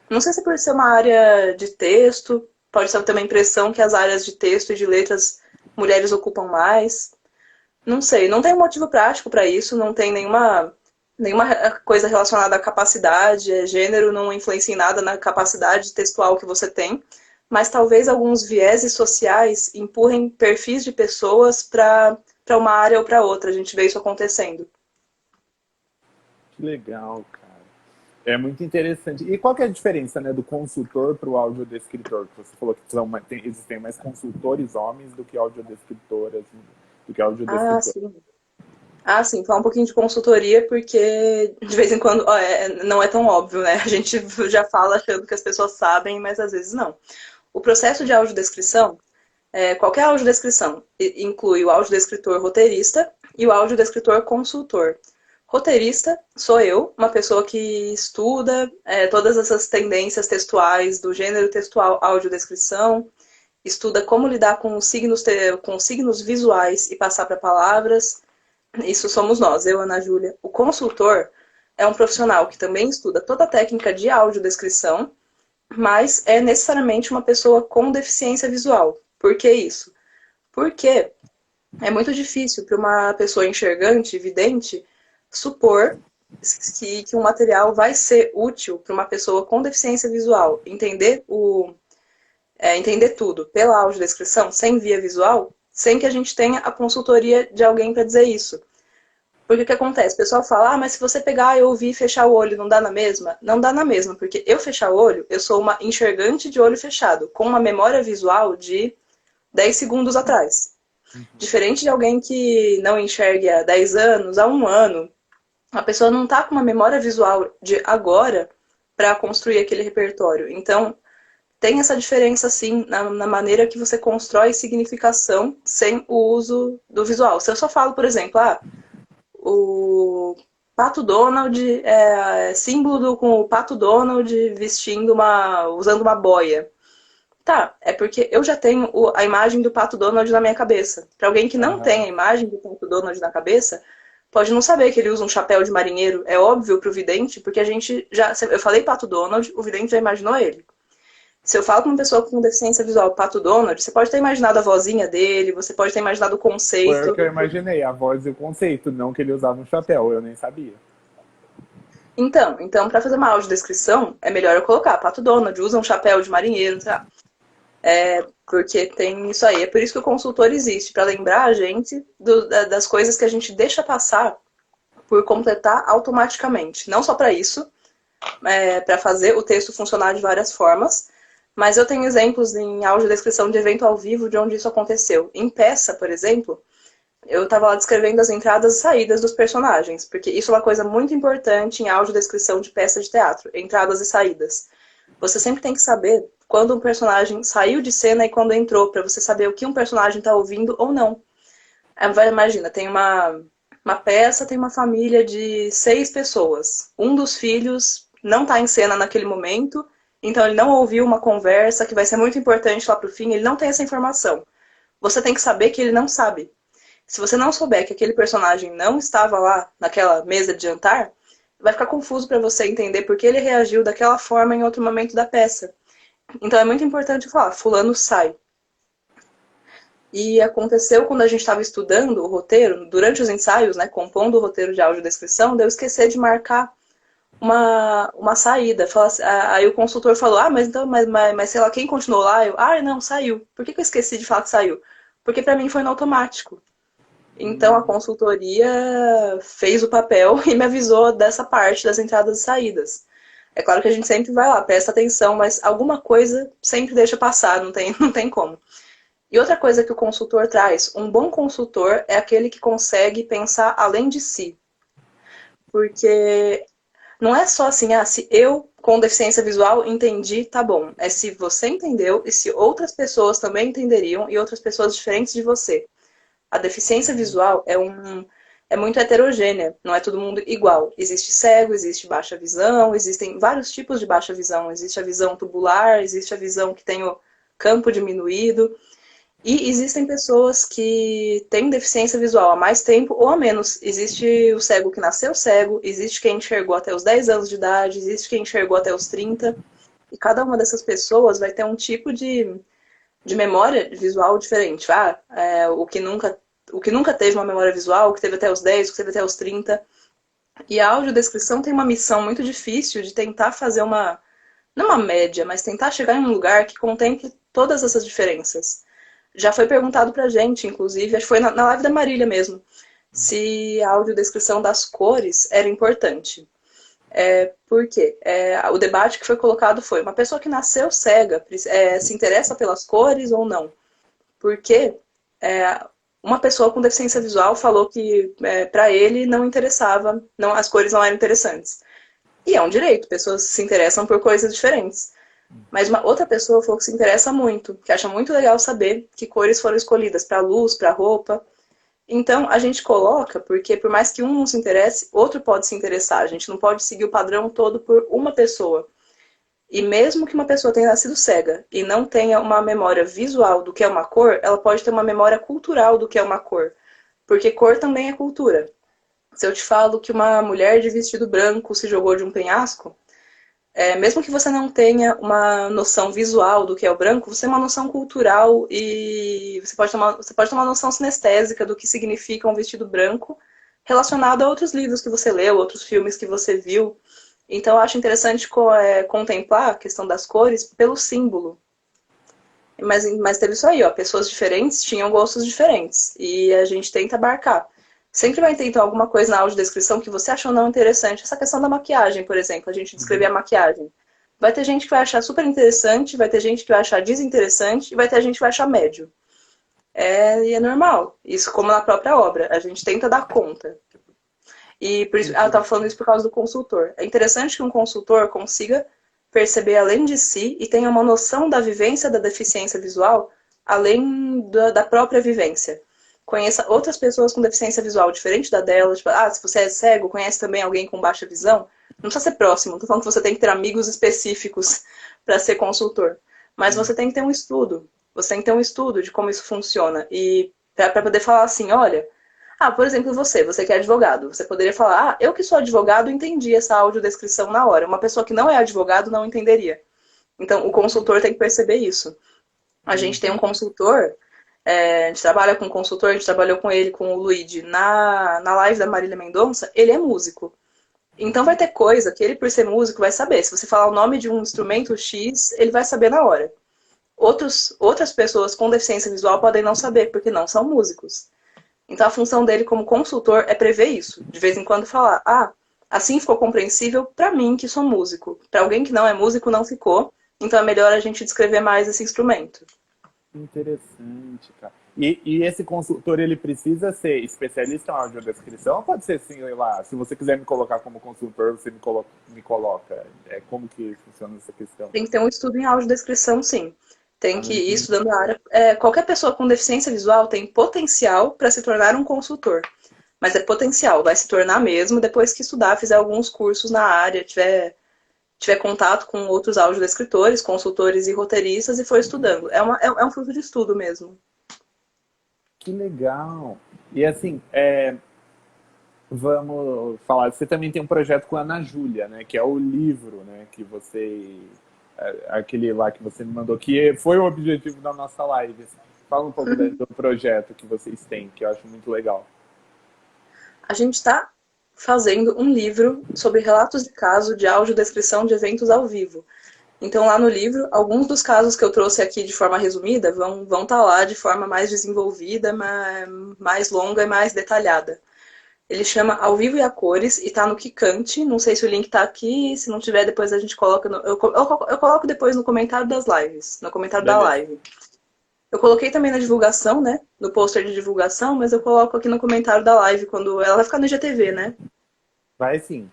Não sei se é por ser uma área de texto, pode ser ter uma impressão que as áreas de texto e de letras mulheres ocupam mais. Não sei, não tem um motivo prático para isso, não tem nenhuma coisa relacionada à capacidade, gênero não influencia em nada na capacidade textual que você tem, mas talvez alguns vieses sociais empurrem perfis de pessoas para uma área ou para outra. A gente vê isso acontecendo. Que legal, cara. É muito interessante. E qual que é a diferença, né, do consultor para o audiodescritor? Que você falou que existem mais consultores homens do que audiodescritoras, do que Ah, audiodescritores. sim. Ah, sim, falar um pouquinho de consultoria, porque de vez em quando não é tão óbvio, né? A gente já fala achando que as pessoas sabem, mas às vezes não. O processo de audiodescrição, qualquer audiodescrição, inclui o audiodescritor roteirista e o audiodescritor consultor. Roteirista sou eu, uma pessoa que estuda todas essas tendências textuais do gênero textual audiodescrição, estuda como lidar com signos visuais e passar para palavras. Isso somos nós, eu, Ana Júlia. O consultor é um profissional que também estuda toda a técnica de audiodescrição, mas é necessariamente uma pessoa com deficiência visual. Por que isso? Porque é muito difícil para uma pessoa enxergante, vidente, supor que um material vai ser útil para uma pessoa com deficiência visual. Entender tudo pela audiodescrição, sem via visual, sem que a gente tenha a consultoria de alguém para dizer isso. Porque o que acontece? O pessoal fala, mas se você pegar e ouvir e fechar o olho, não dá na mesma? Não dá na mesma, porque eu fechar o olho, eu sou uma enxergante de olho fechado, com uma memória visual de 10 segundos atrás. Diferente de alguém que não enxergue há 10 anos, há um ano, a pessoa não está com uma memória visual de agora para construir aquele repertório. Então, tem essa diferença, sim, na maneira que você constrói significação sem o uso do visual. Se eu só falo, por exemplo, o Pato Donald é símbolo com o Pato Donald usando uma boia. Tá, é porque eu já tenho a imagem do Pato Donald na minha cabeça. Para alguém que não tem Aham. a imagem do Pato Donald na cabeça, pode não saber que ele usa um chapéu de marinheiro. É óbvio pro vidente, porque a gente já. Eu falei Pato Donald, o vidente já imaginou ele. Se eu falo com uma pessoa com deficiência visual, Pato Donald, você pode ter imaginado a vozinha dele, você pode ter imaginado o Foi o que conceito. eu imaginei, a voz e o conceito, não que ele usava um chapéu, eu nem sabia. Então para fazer uma audiodescrição, é melhor eu colocar Pato Donald, usa um chapéu de marinheiro, tá? Porque tem isso aí. É por isso que o consultor existe, para lembrar a gente das coisas que a gente deixa passar por completar automaticamente. Não só para isso, para fazer o texto funcionar de várias formas, mas eu tenho exemplos em audiodescrição de evento ao vivo de onde isso aconteceu. Em peça, por exemplo, eu estava lá descrevendo as entradas e saídas dos personagens, porque isso é uma coisa muito importante em audiodescrição de peça de teatro, entradas e saídas. Você sempre tem que saber quando um personagem saiu de cena e quando entrou, para você saber o que um personagem está ouvindo ou não. Imagina, tem uma peça, tem uma família de 6 pessoas. Um dos filhos não está em cena naquele momento, então ele não ouviu uma conversa que vai ser muito importante lá para o fim, ele não tem essa informação. Você tem que saber que ele não sabe. Se você não souber que aquele personagem não estava lá naquela mesa de jantar, vai ficar confuso para você entender por que ele reagiu daquela forma em outro momento da peça. Então é muito importante falar, fulano sai. E aconteceu quando a gente estava estudando o roteiro, durante os ensaios, né, compondo o roteiro de audiodescrição, de eu esquecer de marcar uma saída. Aí o consultor falou, mas sei lá, quem continuou lá? Não, saiu. Por que eu esqueci de falar que saiu? Porque para mim foi no automático. Então a consultoria fez o papel e me avisou dessa parte das entradas e saídas. É claro que a gente sempre vai lá, presta atenção, mas alguma coisa sempre deixa passar, não tem como. E outra coisa que o consultor traz, um bom consultor é aquele que consegue pensar além de si. Porque não é só assim, se eu com deficiência visual entendi, tá bom. É se você entendeu e se outras pessoas também entenderiam e outras pessoas diferentes de você. A deficiência visual é muito heterogênea, não é todo mundo igual. Existe cego, existe baixa visão, existem vários tipos de baixa visão. Existe a visão tubular, existe a visão que tem o campo diminuído. E existem pessoas que têm deficiência visual há mais tempo ou há menos. Existe o cego que nasceu cego, existe quem enxergou até os 10 anos de idade, existe quem enxergou até os 30. E cada uma dessas pessoas vai ter um tipo de memória visual diferente. O que nunca teve uma memória visual, o que teve até os 10, o que teve até os 30. E a audiodescrição tem uma missão muito difícil de tentar fazer não uma média, mas tentar chegar em um lugar que contemple todas essas diferenças. Já foi perguntado pra gente, inclusive, acho que foi na live da Marília mesmo, se a audiodescrição das cores era importante. Por quê? O debate que foi colocado foi, uma pessoa que nasceu cega se interessa pelas cores ou não? Porque uma pessoa com deficiência visual falou que para ele não interessava, as cores não eram interessantes. E é um direito, pessoas se interessam por coisas diferentes. Mas uma outra pessoa falou que se interessa muito, que acha muito legal saber que cores foram escolhidas para luz, para roupa. Então, a gente coloca, porque por mais que um não se interesse, outro pode se interessar. A gente não pode seguir o padrão todo por uma pessoa. E mesmo que uma pessoa tenha nascido cega e não tenha uma memória visual do que é uma cor, ela pode ter uma memória cultural do que é uma cor. Porque cor também é cultura. Se eu te falo que uma mulher de vestido branco se jogou de um penhasco, mesmo que você não tenha uma noção visual do que é o branco, você tem uma noção cultural e você pode ter uma noção sinestésica do que significa um vestido branco relacionado a outros livros que você leu, outros filmes que você viu. Então, eu acho interessante contemplar a questão das cores pelo símbolo. Mas teve isso aí, ó, pessoas diferentes tinham gostos diferentes e a gente tenta abarcar. Sempre vai ter, então, alguma coisa na audiodescrição que você achou não interessante. Essa questão da maquiagem, por exemplo, a gente descrever a maquiagem. Vai ter gente que vai achar super interessante, vai ter gente que vai achar desinteressante e vai ter gente que vai achar médio. E é normal. Isso como na própria obra. A gente tenta dar conta. E por isso, eu estava falando isso por causa do consultor. É interessante que um consultor consiga perceber além de si e tenha uma noção da vivência da deficiência visual além da própria vivência. Conheça outras pessoas com deficiência visual diferente da dela. Tipo, se você é cego, conhece também alguém com baixa visão. Não precisa ser próximo. Não estou falando que você tem que ter amigos específicos para ser consultor. Mas você tem que ter um estudo. Você tem que ter um estudo de como isso funciona. E para poder falar assim, olha... por exemplo, você que é advogado. Você poderia falar, eu que sou advogado entendi essa audiodescrição na hora. Uma pessoa que não é advogado não entenderia. Então, o consultor tem que perceber isso. A gente tem um consultor... a gente trabalha com um consultor, a gente trabalhou com ele, com o Luigi, na live da Marília Mendonça, ele é músico. Então vai ter coisa que ele, por ser músico, vai saber. Se você falar o nome de um instrumento X, ele vai saber na hora. Outras pessoas com deficiência visual podem não saber, porque não são músicos. Então a função dele como consultor é prever isso. De vez em quando falar, assim ficou compreensível para mim que sou músico. Para alguém que não é músico, não ficou. Então é melhor a gente descrever mais esse instrumento. Interessante, cara. E esse consultor, ele precisa ser especialista em audiodescrição ou pode ser assim, lá, se você quiser me colocar como consultor, você me coloca? Como que funciona essa questão? Tem que ter um estudo em audiodescrição, sim. Tem que ir estudando a área. Qualquer pessoa com deficiência visual tem potencial para se tornar um consultor. Mas é potencial, vai se tornar mesmo depois que estudar, fizer alguns cursos na área, tiver contato com outros audiodescritores, consultores e roteiristas e for estudando. É um fruto de estudo mesmo. Que legal! E assim, vamos falar, você também tem um projeto com a Ana Júlia, né? Que é o livro, né? Que você... aquele lá que você me mandou, que foi o objetivo da nossa live. Fala um pouco do projeto que vocês têm, que eu acho muito legal. A gente está fazendo um livro sobre relatos de caso de audiodescrição de eventos ao vivo. Então, lá no livro, alguns dos casos que eu trouxe aqui de forma resumida vão estar lá de forma mais desenvolvida, mais longa e mais detalhada. Ele chama Ao Vivo e a Cores e tá no Kikante. Não sei se o link tá aqui, se não tiver, depois a gente coloca. Eu coloco depois no comentário das lives, no comentário da Beleza. live. Eu coloquei também na divulgação, né? No pôster de divulgação, mas eu coloco aqui no comentário da live, quando ela vai ficar no IGTV, né? Vai sim.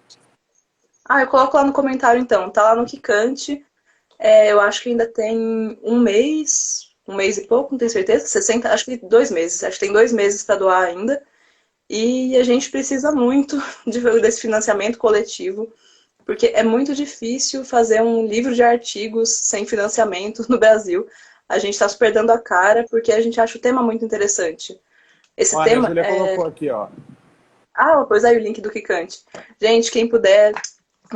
Ah, eu coloco lá no comentário então. Tá lá no Kikante. Eu acho que ainda tem um mês e pouco, não tenho certeza. 60, acho que 2 meses. Acho que tem 2 meses para doar ainda. E a gente precisa muito desse financiamento coletivo, porque é muito difícil fazer um livro de artigos sem financiamento no Brasil. A gente está super dando a cara porque a gente acha o tema muito interessante. Ó, Esse a Ana tema Júlia é. colocou aqui, ó. Ah, pois aí o link do Kikante. Gente, quem puder,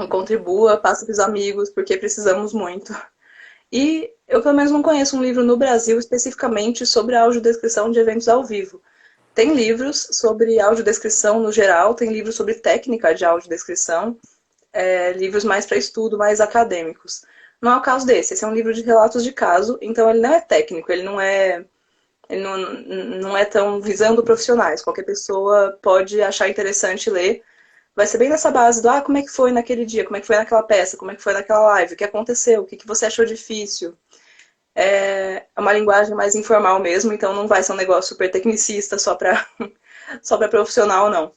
contribua, passa para os amigos, porque precisamos muito. E eu, pelo menos, não conheço um livro no Brasil especificamente sobre a audiodescrição de eventos ao vivo. Tem livros sobre audiodescrição no geral, tem livros sobre técnica de audiodescrição, livros mais para estudo, mais acadêmicos. Não é o caso desse, esse é um livro de relatos de caso, então ele não é técnico, ele não é tão visando profissionais. Qualquer pessoa pode achar interessante ler. Vai ser bem nessa base do, como é que foi naquele dia, como é que foi naquela peça, como é que foi naquela live, o que aconteceu, o que você achou difícil. É uma linguagem mais informal mesmo, então não vai ser um negócio super tecnicista só para só para profissional, não.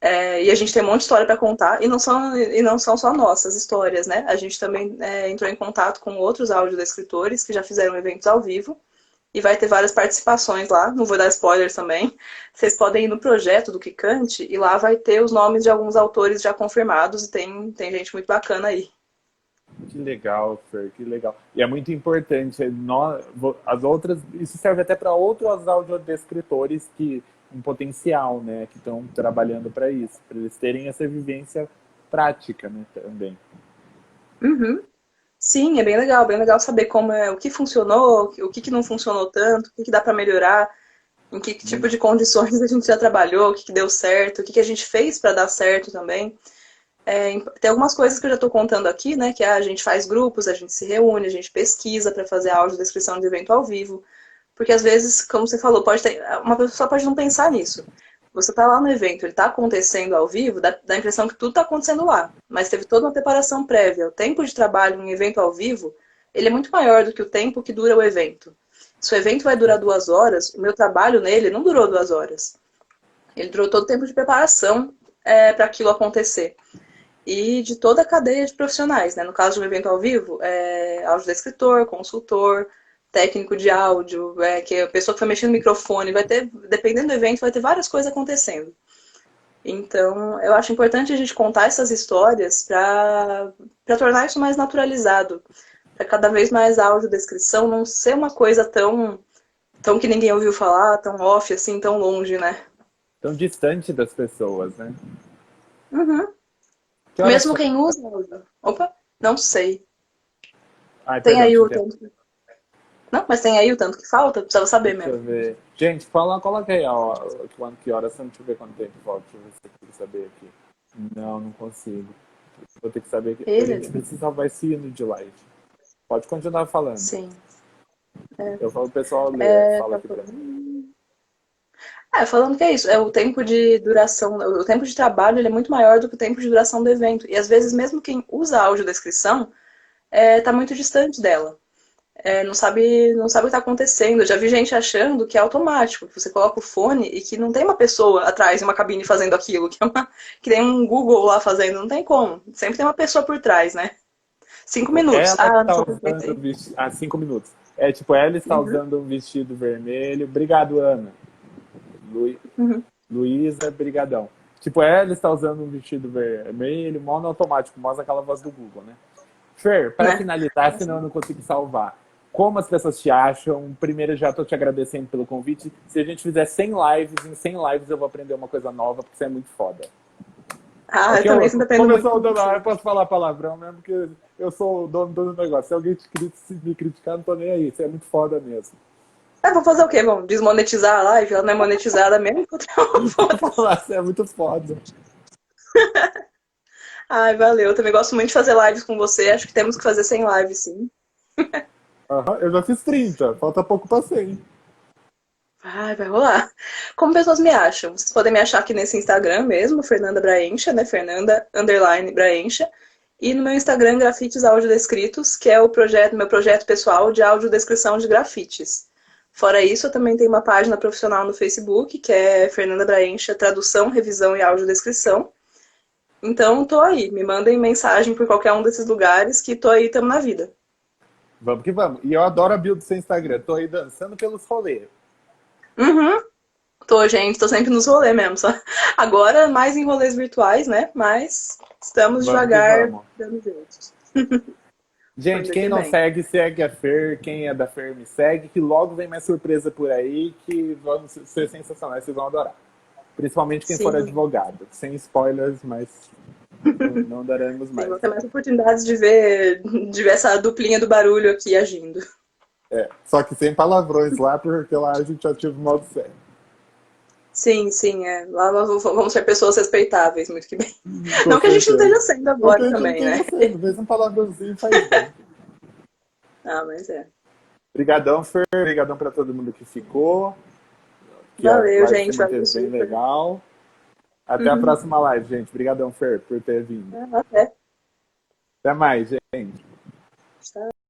E a gente tem um monte de história para contar, e não são só nossas histórias, né? A gente também entrou em contato com outros audiodescritores que já fizeram eventos ao vivo, e vai ter várias participações lá, não vou dar spoilers também. Vocês podem ir no projeto do Kikante, e lá vai ter os nomes de alguns autores já confirmados, e tem gente muito bacana aí. Que legal, Fer, que legal. E é muito importante. As outras, isso serve até para outros audiodescritores que um potencial, né, que estão trabalhando para isso, para eles terem essa vivência prática, né, também. Uhum. Sim, é bem legal saber o que funcionou, o que não funcionou tanto, o que dá para melhorar, em que tipo Muito, de condições a gente já trabalhou, o que deu certo, o que a gente fez para dar certo também. Tem algumas coisas que eu já estou contando aqui, né? Que a gente faz grupos, a gente se reúne, a gente pesquisa para fazer audiodescrição de evento ao vivo. Porque às vezes, como você falou, uma pessoa pode não pensar nisso. Você está lá no evento, ele está acontecendo ao vivo, dá a impressão que tudo está acontecendo lá. Mas teve toda uma preparação prévia. O tempo de trabalho em um evento ao vivo, ele é muito maior do que o tempo que dura o evento. Se o evento vai durar 2 horas, o meu trabalho nele não durou 2 horas. Ele durou todo o tempo de preparação para aquilo acontecer. E de toda a cadeia de profissionais, né? No caso de um evento ao vivo, audiodescritor, consultor, técnico de áudio, que a pessoa que foi mexendo no microfone, vai ter, dependendo do evento, vai ter várias coisas acontecendo. Então, eu acho importante a gente contar essas histórias para tornar isso mais naturalizado, para cada vez mais a audiodescrição não ser uma coisa tão que ninguém ouviu falar, tão off, assim, tão longe, né? tão distante das pessoas, né? Uhum. Que horas Mesmo são? quem usa. Opa, não sei. Ai, Tem perdão, aí te o interrompi. tanto. Não, mas tem aí o tanto que falta? Precisava saber Deixa eu mesmo. ver. Gente, coloca aí, ó, que horas são, deixa eu ver quanto tempo falta, deixa eu ver se eu consigo saber aqui. Não, não consigo. Vou ter que saber aqui. A gente Beleza. precisa salvar esse hino de live. Pode continuar falando. Sim. Eu falo, o pessoal fala Tá aqui pra mim. falando que é isso, o tempo de duração, o tempo de trabalho ele é muito maior do que o tempo de duração do evento. E às vezes mesmo quem usa a audiodescrição tá muito distante dela. Não sabe o que está acontecendo. Eu já vi gente achando que é automático, que você coloca o fone e que não tem uma pessoa atrás em uma cabine fazendo aquilo, que tem um Google lá fazendo, não tem como. Sempre tem uma pessoa por trás, né? 5 minutos. Ela Não está foi usando perfeito. vestido. Ah, 5 minutos. É tipo, ela está Uhum, usando um vestido vermelho. Obrigado, Ana. Lu... uhum, Luísa, brigadão. Tipo, ela está usando um vestido vermelho, mono automático, mostra aquela voz do Google, né? Fer, para né? finalizar, senão eu não consigo salvar. Como as pessoas te acham? Primeiro, já estou te agradecendo pelo convite. Se a gente fizer 100 lives, em 100 lives eu vou aprender uma coisa nova, porque você é muito foda. Eu Aqui também sempre aprendo como eu muito sou o com dono, você. eu posso falar palavrão mesmo, porque eu sou o dono do negócio. Se alguém se me criticar, não tô nem aí. Você é muito foda mesmo. Vou fazer o quê? Vamos desmonetizar a live? Ela não é monetizada mesmo? Foda-se. Você é muito foda. Ai, valeu. Eu também gosto muito de fazer lives com você. Acho que temos que fazer 100 lives, sim. Uhum, eu já fiz 30, falta pouco pra 100. Ai, vai rolar. Como pessoas me acham? Vocês podem me achar aqui nesse Instagram mesmo, Fernanda Braencha, né? Fernanda_Braencha. E no meu Instagram, Grafites Audiodescritos, que é meu projeto pessoal de audiodescrição de grafites. Fora isso, eu também tenho uma página profissional no Facebook, que é Fernanda Braencha, Tradução, Revisão e Audiodescrição. Então, tô aí. Me mandem mensagem por qualquer um desses lugares que tô aí, tamo na vida. Vamos que vamos. E eu adoro a build do seu Instagram. Tô aí dançando pelos rolês. Uhum. Tô, gente, tô sempre nos rolês mesmo. Só. Agora, mais em rolês virtuais, né? Mas estamos Vamos que devagar vamos. dando jeito. Gente, Ainda quem que não bem. segue, segue a Fer. Quem é da Fer, me segue, que logo vem mais surpresa por aí, que vão ser sensacionais, vocês vão adorar. Principalmente quem for Sim, advogado. Sem spoilers, mas não daremos sim, mais. vou ter mais oportunidades de ver essa duplinha do barulho aqui agindo. É, só que sem palavrões lá, porque lá a gente ativa o modo sério. Sim, sim, é. Lá nós vamos ser pessoas respeitáveis, muito que bem. Com Não que a gente não certeza. esteja sendo Porque agora a gente não também, tem né? você, às vezes um palavrãozinho faz bem. Ah, mas é. Obrigadão, Fer. Obrigadão pra todo mundo que ficou. Que a Valeu, live se gente. Valeu manteve bem super. legal. Até a Uhum. próxima live, gente. Obrigadão, Fer, por ter vindo. Até. Até mais, gente. Tchau.